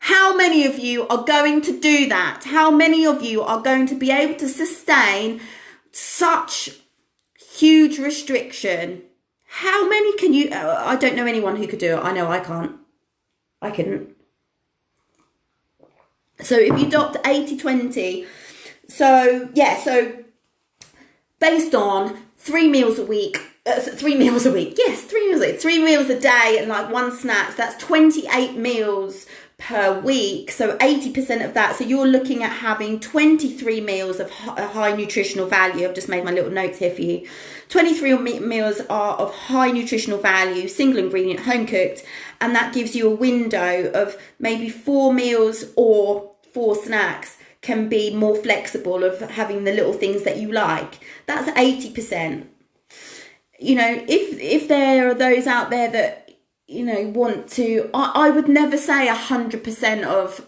Speaker 1: How many of you are going to do that? How many of you are going to be able to sustain such huge restriction? How many can you? I don't know anyone who could do it. I know I can't. I couldn't. So if you adopt 80-20, so based on 3 meals a week, yes, 3 meals a week, 3 meals a day and like 1 snack, so that's 28 meals per week. So 80% of that, so you're looking at having 23 meals of high nutritional value. I've just made my little notes here for you. 23 meals are of high nutritional value, single ingredient, home cooked, and that gives you a window of maybe 4 meals or 4 snacks can be more flexible, of having the little things that you like. That's 80%. If there are those out there that want to, I would never say 100% of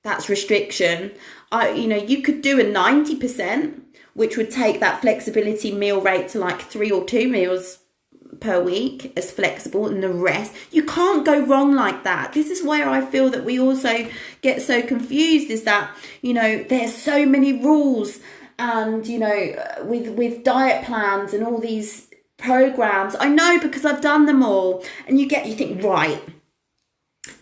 Speaker 1: that's restriction. You could do a 90%, which would take that flexibility meal rate to like 3 or 2 meals per week as flexible, and the rest, you can't go wrong like that. This is where I feel that we also get so confused, is that, there's so many rules and, with diet plans and all these programs. I know, because I've done them all, and you think, right,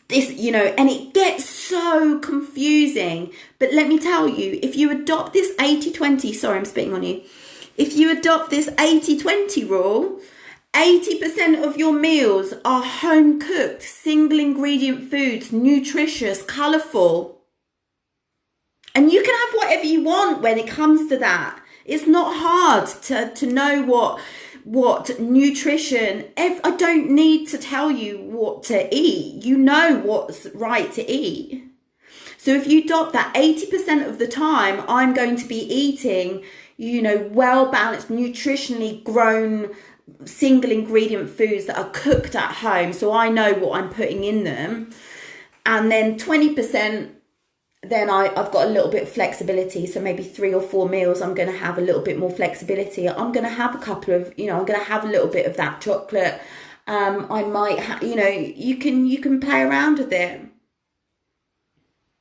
Speaker 1: this, and it gets so confusing. But let me tell you, if you adopt this 80-20, sorry, I'm spitting on you. If you adopt this 80-20 rule, 80% of your meals are home cooked, single ingredient foods, nutritious, colourful. And you can have whatever you want when it comes to that. It's not hard to know what nutrition. I don't need to tell you what to eat. You know what's right to eat. So if you adopt that 80% of the time, I'm going to be eating, well balanced, nutritionally grown, single ingredient foods that are cooked at home. So I know what I'm putting in them. And then 20%, then I've got a little bit of flexibility. So maybe 3 or 4 meals, I'm going to have a little bit more flexibility. I'm going to have a couple of, I'm going to have a little bit of that chocolate. I might, you can play around with it.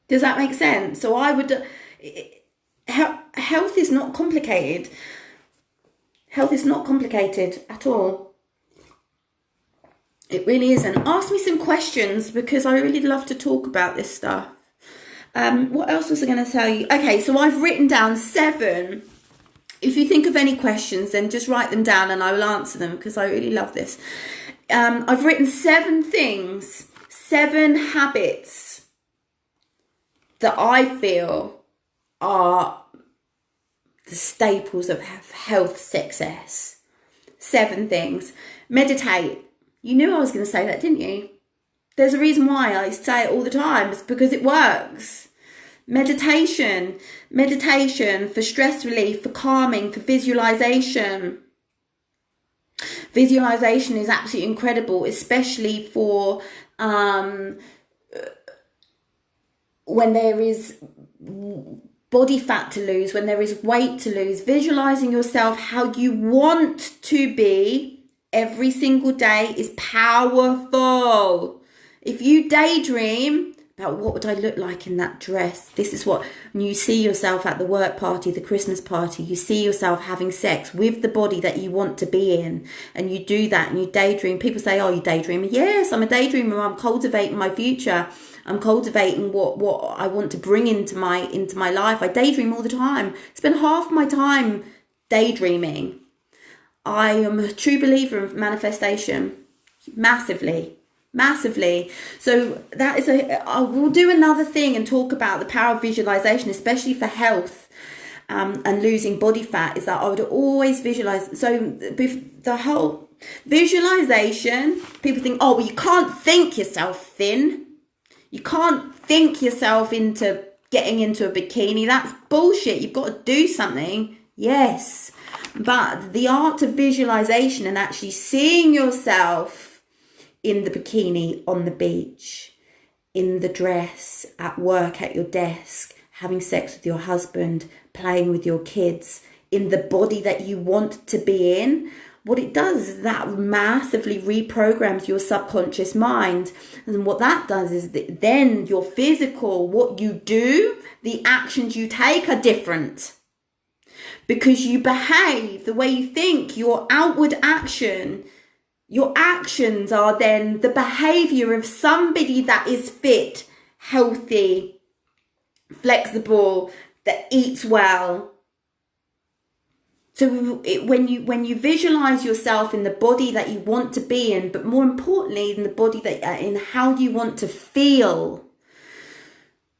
Speaker 1: Does that make sense? So I would, health is not complicated. Health is not complicated at all. It really isn't. Ask me some questions because I really love to talk about this stuff. What else was I going to tell you? Okay, so I've written down 7. If you think of any questions, then just write them down and I will answer them because I really love this. I've written 7 things, 7 habits that I feel are the staples of health success. 7 things. Meditate. You knew I was going to say that, didn't you? There's a reason why I say it all the time. It's because it works. Meditation for stress relief, for calming, for visualization. Visualization is absolutely incredible, especially for when there is body fat to lose, when there is weight to lose. Visualizing yourself how you want to be every single day is powerful. If you daydream about what would I look like in that dress, this is what, when you see yourself at the work party, the Christmas party, you see yourself having sex with the body that you want to be in, and you do that and you daydream. People say, oh, you daydreamer. Yes, I'm a daydreamer. I'm cultivating my future. I'm cultivating what I want to bring into my life. I daydream all the time. Spend half my time daydreaming. I am a true believer of manifestation. Massively. So that is I will do another thing and talk about the power of visualization, especially for health and losing body fat, is that I would always visualize. So the whole visualization, people think, oh, well, you can't think yourself thin. You can't think yourself into getting into a bikini. That's bullshit. You've got to do something. Yes. But the art of visualization and actually seeing yourself in the bikini, on the beach, in the dress, at work, at your desk, having sex with your husband, playing with your kids, in the body that you want to be in, what it does is that massively reprograms your subconscious mind. And what that does is that then your physical, what you do, the actions you take are different. Because you behave the way you think, your outward action, your actions are then the behavior of somebody that is fit, healthy, flexible, that eats well. So when you visualize yourself in the body that you want to be in, but more importantly, in the body that in how you want to feel.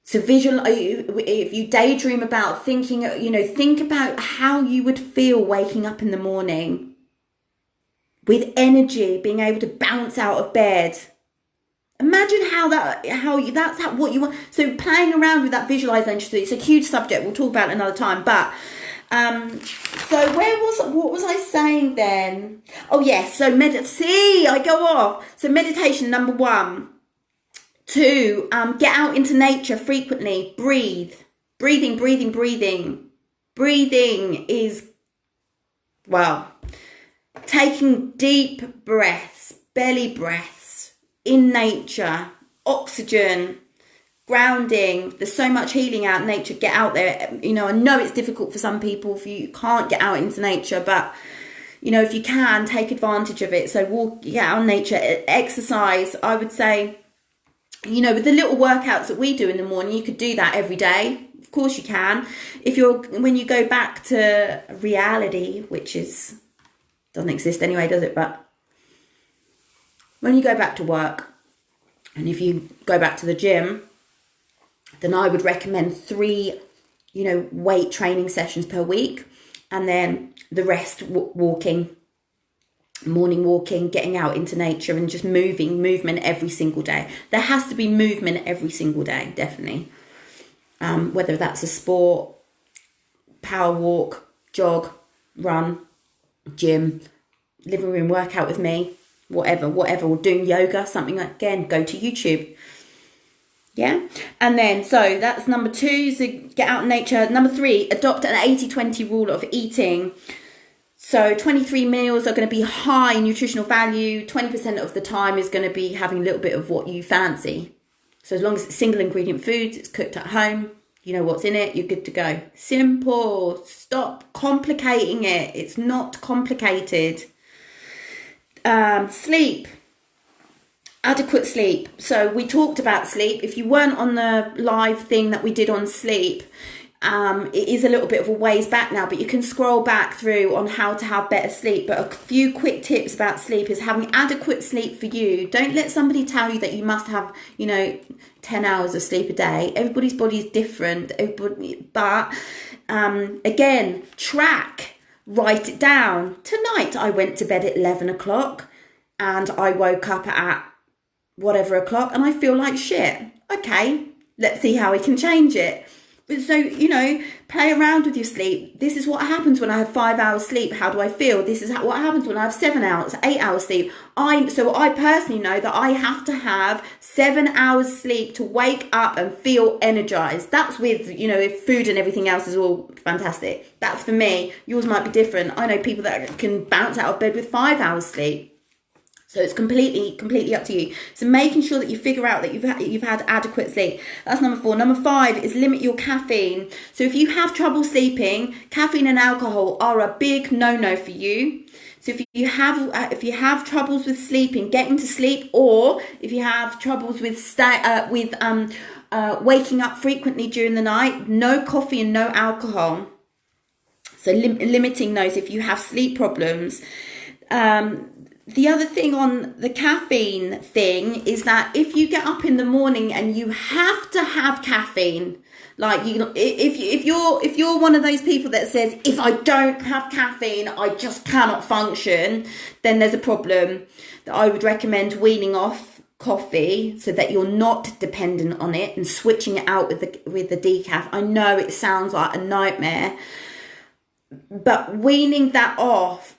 Speaker 1: So if you daydream about thinking, think about how you would feel waking up in the morning with energy, being able to bounce out of bed. Imagine that's what you want. So playing around with that visualization, it's a huge subject. We'll talk about it another time, but so what was I saying then? Oh yes, so I go off. So meditation, number 1. 2, get out into nature frequently. Breathing is, taking deep breaths, belly breaths in nature, oxygen, grounding. There's so much healing out in nature. Get out there. I know it's difficult for some people if you can't get out into nature, but if you can, take advantage of it. So get out in nature, exercise. I would say, with the little workouts that we do in the morning, you could do that every day. Of course you can. When you go back to reality, which doesn't exist anyway, does it? But when you go back to work, and if you go back to the gym, then I would recommend 3, weight training sessions per week, and then the rest walking, morning walking, getting out into nature, and just movement every single day. There has to be movement every single day, definitely. whether that's a sport, power walk, jog, run, gym, living room workout with me, whatever, or doing yoga, something like, again, go to YouTube. Yeah. And then, so that's number 2, so get out in nature. Number 3, adopt an 80-20 rule of eating. So 23 meals are going to be high nutritional value. 20% of the time is going to be having a little bit of what you fancy. So as long as it's single ingredient foods, it's cooked at home, you know what's in it, you're good to go. Simple. Stop complicating it. It's not complicated. Sleep. Adequate sleep. So we talked about sleep. If you weren't on the live thing that we did on sleep, it is a little bit of a ways back now, but you can scroll back through on how to have better sleep. But a few quick tips about sleep is having adequate sleep for you. Don't let somebody tell you that you must have, 10 hours of sleep a day. Everybody's body is different. But again, track, write it down. Tonight I went to bed at 11 o'clock and I woke up at whatever o'clock and I feel like shit. Okay, let's see how we can change it. But so, play around with your sleep. This is what happens when I have 5 hours sleep. How do I feel? This is what happens when I have 7 hours, 8 hours sleep. So I personally know that I have to have 7 hours sleep to wake up and feel energized. That's with, if food and everything else is all fantastic. That's for me. Yours might be different. I know people that can bounce out of bed with 5 hours sleep. So it's completely up to you. So making sure that you figure out that you've had adequate sleep. That's number 4. Number 5 is limit your caffeine. So if you have trouble sleeping, caffeine and alcohol are a big no-no for you. So if you have troubles with sleeping, getting to sleep, or if you have troubles with waking up frequently during the night, no coffee and no alcohol. So limiting those if you have sleep problems. The other thing on the caffeine thing is that if you get up in the morning and you have to have caffeine, like if you're one of those people that says, if I don't have caffeine, I just cannot function, then there's a problem. That I would recommend weaning off coffee so that you're not dependent on it and switching it out with the decaf. I know it sounds like a nightmare, but weaning that off.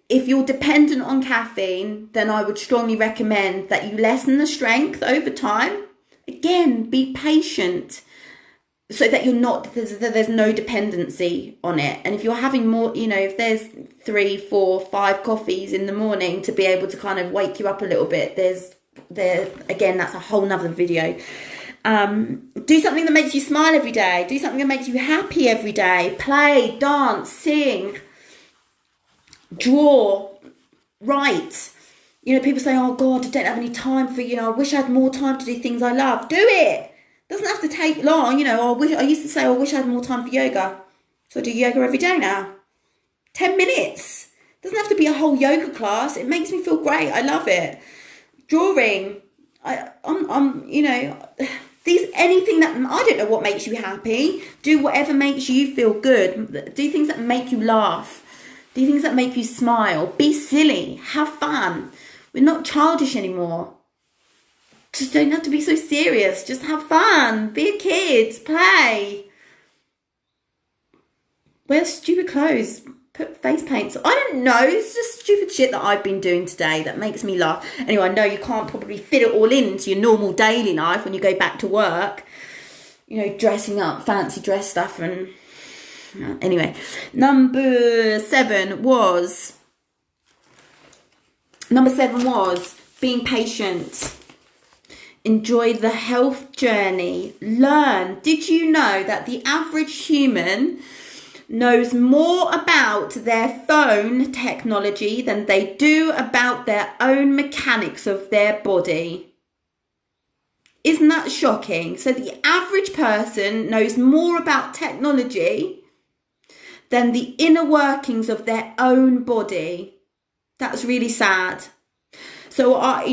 Speaker 1: If you're dependent on caffeine, then I would strongly recommend that you lessen the strength over time. Again, be patient so that there's no dependency on it. And if you're having more, if there's 3, 4, 5 coffees in the morning to be able to kind of wake you up a little bit, again, that's a whole nother video. Do something that makes you smile every day. Do something that makes you happy every day. Play, dance, sing, draw, write. People say, oh God, I don't have any time for, I wish I had more time to do things I love. Do it. Doesn't have to take long. I used to say, I wish I had more time for yoga. So I do yoga every day now. 10 minutes. Doesn't have to be a whole yoga class. It makes me feel great. I love it. Drawing. Anything that, I don't know what makes you happy. Do whatever makes you feel good. Do things that make you laugh. Do things that make you smile. Be silly. Have fun. We're not childish anymore. Just don't have to be so serious. Just have fun. Be a kid. Play. Wear stupid clothes. Put face paints. I don't know. It's just stupid shit that I've been doing today that makes me laugh. Anyway, I know you can't probably fit it all into your normal daily life when you go back to work. Dressing up, fancy dress stuff and... Anyway, number 7 was being patient. Enjoy the health journey. Learn. Did you know that the average human knows more about their phone technology than they do about their own mechanics of their body? Isn't that shocking? So the average person knows more about technology than the inner workings of their own body. That's really sad. So, I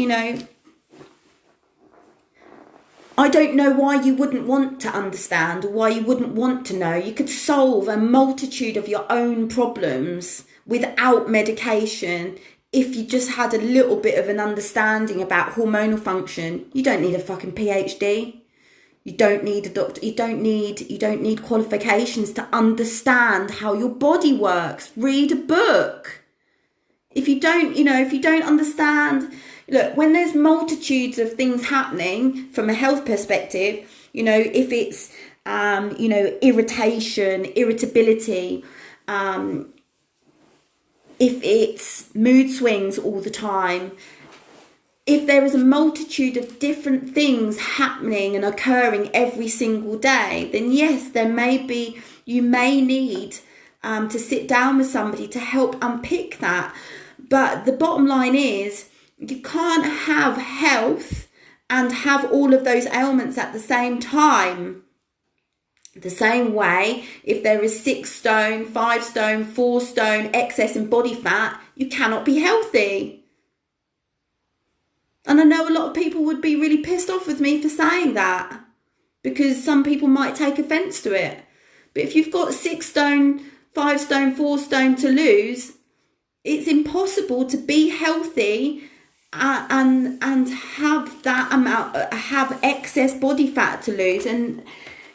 Speaker 1: don't know why you wouldn't want to understand, or why you wouldn't want to know. You could solve a multitude of your own problems without medication if you just had a little bit of an understanding about hormonal function. You don't need a fucking PhD. You don't need a doctor. You don't need qualifications to understand how your body works. Read a book. If you don't understand, look, when there's multitudes of things happening from a health perspective, if it's, irritation, irritability, if it's mood swings all the time, if there is a multitude of different things happening and occurring every single day, then yes, you may need to sit down with somebody to help unpick that. But the bottom line is, you can't have health and have all of those ailments at the same time. The same way, if there is 6 stone, 5 stone, 4 stone excess in body fat, you cannot be healthy. And I know a lot of people would be really pissed off with me for saying that, because some people might take offence to it. But if you've got 6 stone, 5 stone, 4 stone to lose, it's impossible to be healthy and have that amount, have excess body fat to lose. And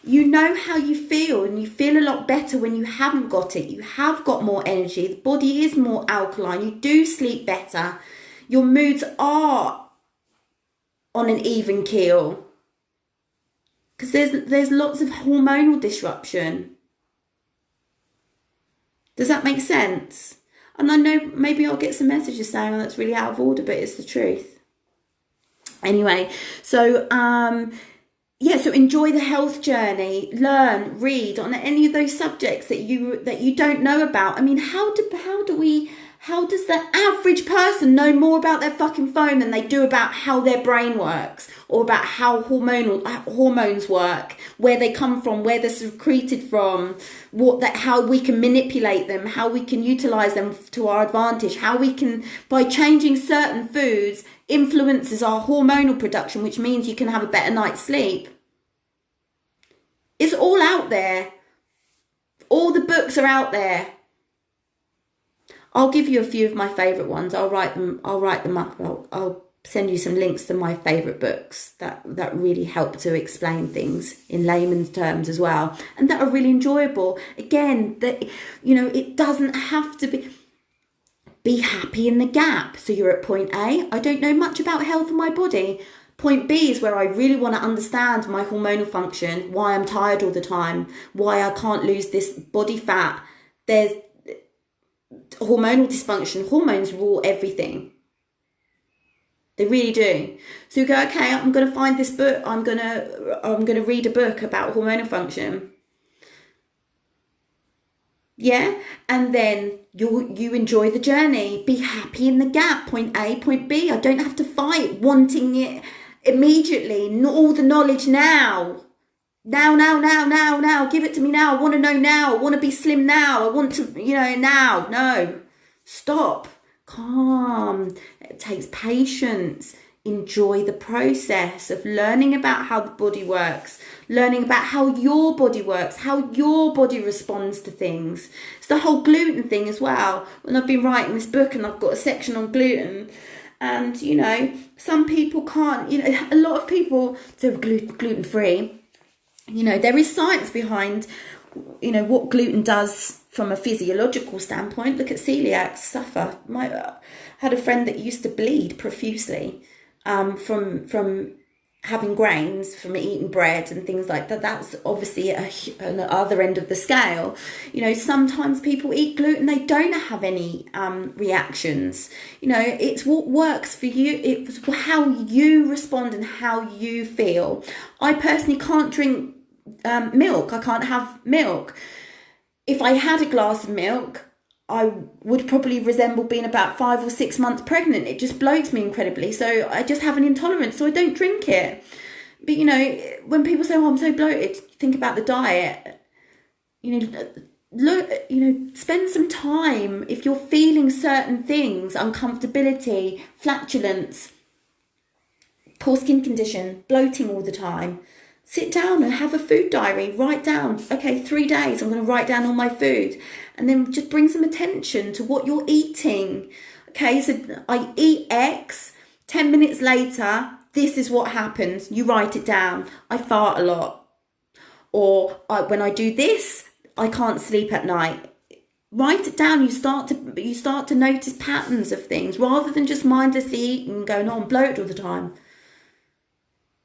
Speaker 1: you know how you feel, and you feel a lot better when you haven't got it. You have got more energy. The body is more alkaline. You do sleep better. Your moods are on an even keel, because there's lots of hormonal disruption. Does that make sense? And I know maybe I'll get some messages saying, oh, that's really out of order, but it's the truth. Anyway, so so enjoy the health journey. Learn, read on any of those subjects that you don't know about. I mean, how does the average person know more about their fucking phone than they do about how their brain works, or about how hormones work, where they come from, where they're secreted from, how we can manipulate them, how we can utilize them to our advantage, how we can, by changing certain foods, influences our hormonal production, which means you can have a better night's sleep. It's all out there. All the books are out there. I'll give you a few of my favourite ones. I'll write them up. I'll send you some links to my favourite books that really help to explain things in layman's terms as well, and that are really enjoyable. Again, it doesn't have to be happy in the gap. So you're at point A. I don't know much about health of my body. Point B is where I really want to understand my hormonal function, why I'm tired all the time, why I can't lose this body fat. There's hormonal dysfunction. Hormones rule everything. They really do. So you go, okay, I'm going to find this book. I'm going to read a book about hormonal function. Yeah, and then you enjoy the journey. Be happy in the gap. Point A, point B. I don't have to fight wanting it immediately. All the knowledge now. Now. Give it to me now. I want to know now. I want to be slim now. I want to, now. No. Stop. Calm. It takes patience. Enjoy the process of learning about how the body works, learning about how your body works, how your body responds to things. It's the whole gluten thing as well. When I've been writing this book and I've got a section on gluten, and some people can't, a lot of people say gluten-free. There is science behind, what gluten does from a physiological standpoint. Look at celiacs suffer. I had a friend that used to bleed profusely from having grains, from eating bread and things like that. That's obviously an other end of the scale. Sometimes people eat gluten, they don't have any reactions. It's what works for you. It's how you respond and how you feel. I personally can't drink milk. I can't have milk. If I had a glass of milk, I would probably resemble being about 5 or 6 months pregnant. It just bloats me incredibly. So I just have an intolerance, so I don't drink it. But, when people say, oh, I'm so bloated, think about the diet. Spend some time. If you're feeling certain things, uncomfortability, flatulence, poor skin condition, bloating all the time, sit down and have a food diary. Write down, okay, 3 days, I'm going to write down all my food. And then just bring some attention to what you're eating. okay, so I eat X, 10 minutes later, this is what happens. You write it down. I fart a lot. Or when I do this, I can't sleep at night. Write it down. You start to notice patterns of things rather than just mindlessly eating and going, oh, I'm bloated all the time.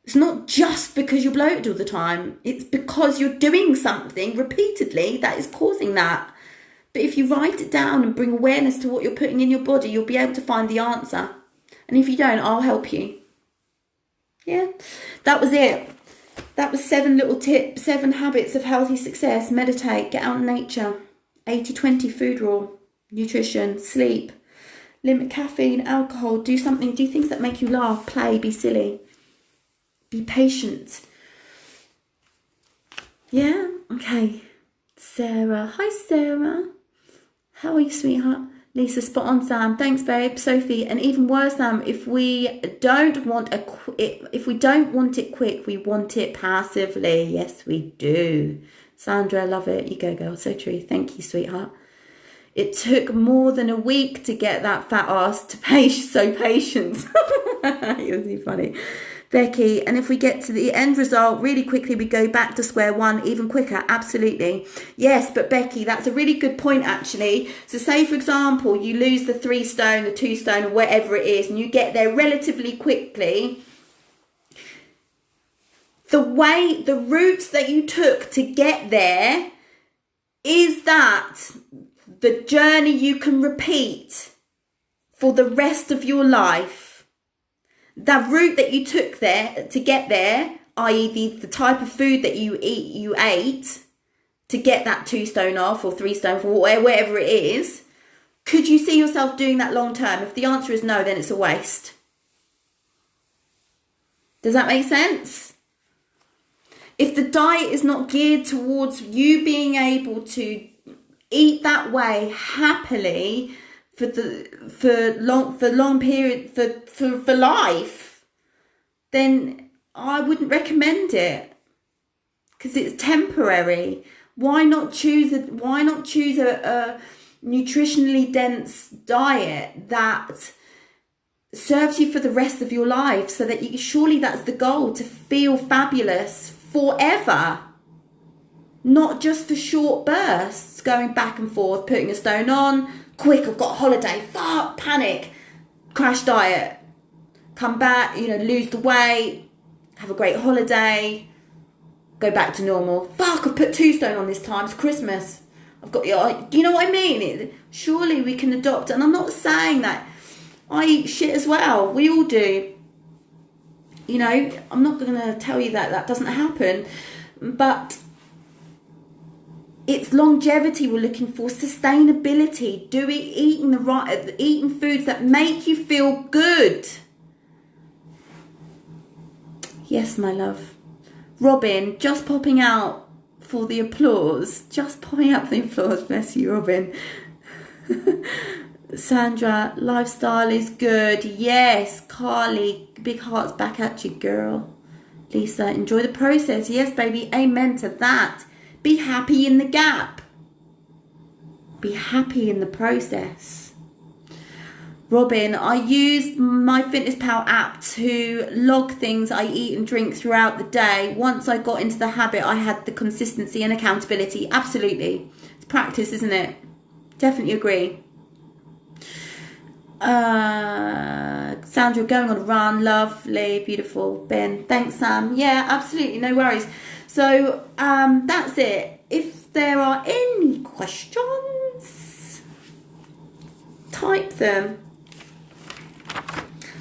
Speaker 1: It's not just because you're bloated all the time. It's because you're doing something repeatedly that is causing that. But if you write it down and bring awareness to what you're putting in your body, you'll be able to find the answer. And if you don't, I'll help you. Yeah, that was it. That was 7 little tips, 7 habits of healthy success. Meditate, get out in nature. 80-20 food rule, nutrition, sleep, limit caffeine, alcohol, do things that make you laugh, play, be silly, be patient. Yeah, okay. Sarah, hi Sarah. How are you, sweetheart? Lisa, spot on, Sam. Thanks, babe. Sophie, and even worse, Sam, if we don't want it quick, we want it passively. Yes, we do. Sandra, love it. You go, girl. So true. Thank you, sweetheart. It took more than a week to get that fat ass to patience. You're so funny. Becky, and if we get to the end result really quickly, we go back to square one even quicker. Absolutely. Yes, but Becky, that's a really good point, actually. So say, for example, you lose the 3 stone, the 2 stone, or whatever it is, and you get there relatively quickly. The route that you took to get there, is that the journey you can repeat for the rest of your life? The route that you took there to get there, i.e. the type of food that you ate to get that 2 stone off or 3 stone, for whatever it is, could you see yourself doing that long term? If the answer is no, then it's a waste. Does that make sense? If the diet is not geared towards you being able to eat that way happily for long period for life, then I wouldn't recommend it, because it's temporary. Why not choose a nutritionally dense diet that serves you for the rest of your life, so that surely that's the goal, to feel fabulous forever, not just for short bursts, going back and forth, putting a stone on, quick, I've got a holiday, fuck, panic, crash diet, come back, lose the weight, have a great holiday, go back to normal, fuck, I've put 2 stone on this time, it's Christmas, I've got, do you know what I mean? Surely we can adopt, and I'm not saying that, I eat shit as well, we all do. I'm not going to tell you that doesn't happen, but it's longevity we're looking for, sustainability, eating foods that make you feel good. Yes, my love. Robin, just popping out for the applause. Bless you, Robin. Sandra, lifestyle is good. Yes, Carly, big hearts back at you, girl. Lisa, enjoy the process. Yes, baby, amen to that. Be happy in the gap. Be happy in the process. Robin, I use my FitnessPal app to log things I eat and drink throughout the day. Once I got into the habit, I had the consistency and accountability. Absolutely. It's practice, isn't it? Definitely agree. Sandra, going on a run, lovely, beautiful. Ben, thanks, Sam. Yeah, absolutely, no worries. So that's it. If there are any questions, type them.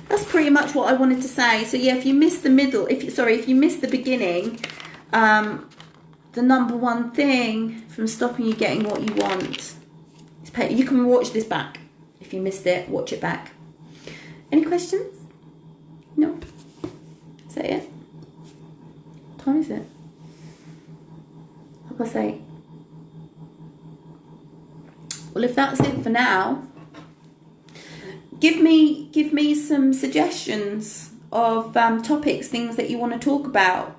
Speaker 1: That's pretty much what I wanted to say. So yeah, if you missed the middle, if you missed the beginning, the number one thing from stopping you getting what you want is pay. You can watch this back. If you missed it, watch it back. Any questions? No? Is that it? What time is it? 8:30. Well, if that's it for now, give me some suggestions of topics, things that you want to talk about.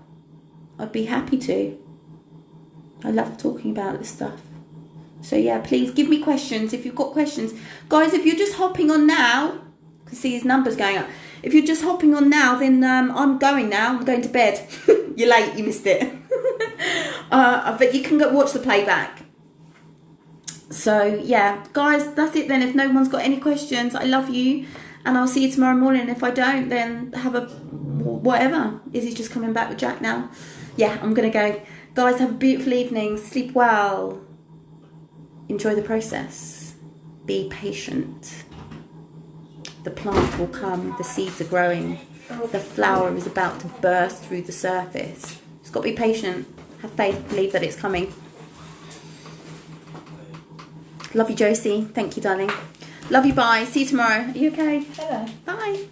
Speaker 1: I'd be happy to. I love talking about this stuff. So yeah, please give me questions if you've got questions. Guys, if you're just hopping on now, I can see his numbers going up. If you're just hopping on now, then I'm going now. I'm going to bed. You're late, you missed it. But you can go watch the playback. So yeah, guys, that's it then. If no one's got any questions, I love you. And I'll see you tomorrow morning. If I don't, then have a whatever. Is he just coming back with Jack now? Yeah, I'm going to go. Guys, have a beautiful evening. Sleep well. Enjoy the process. Be patient. The plant will come. The seeds are growing. The flower is about to burst through the surface. Just got to be patient. Have faith. Believe that it's coming. Love you, Josie. Thank you, darling. Love you. Bye. See you tomorrow. Are you okay?
Speaker 2: Hello.
Speaker 1: Bye.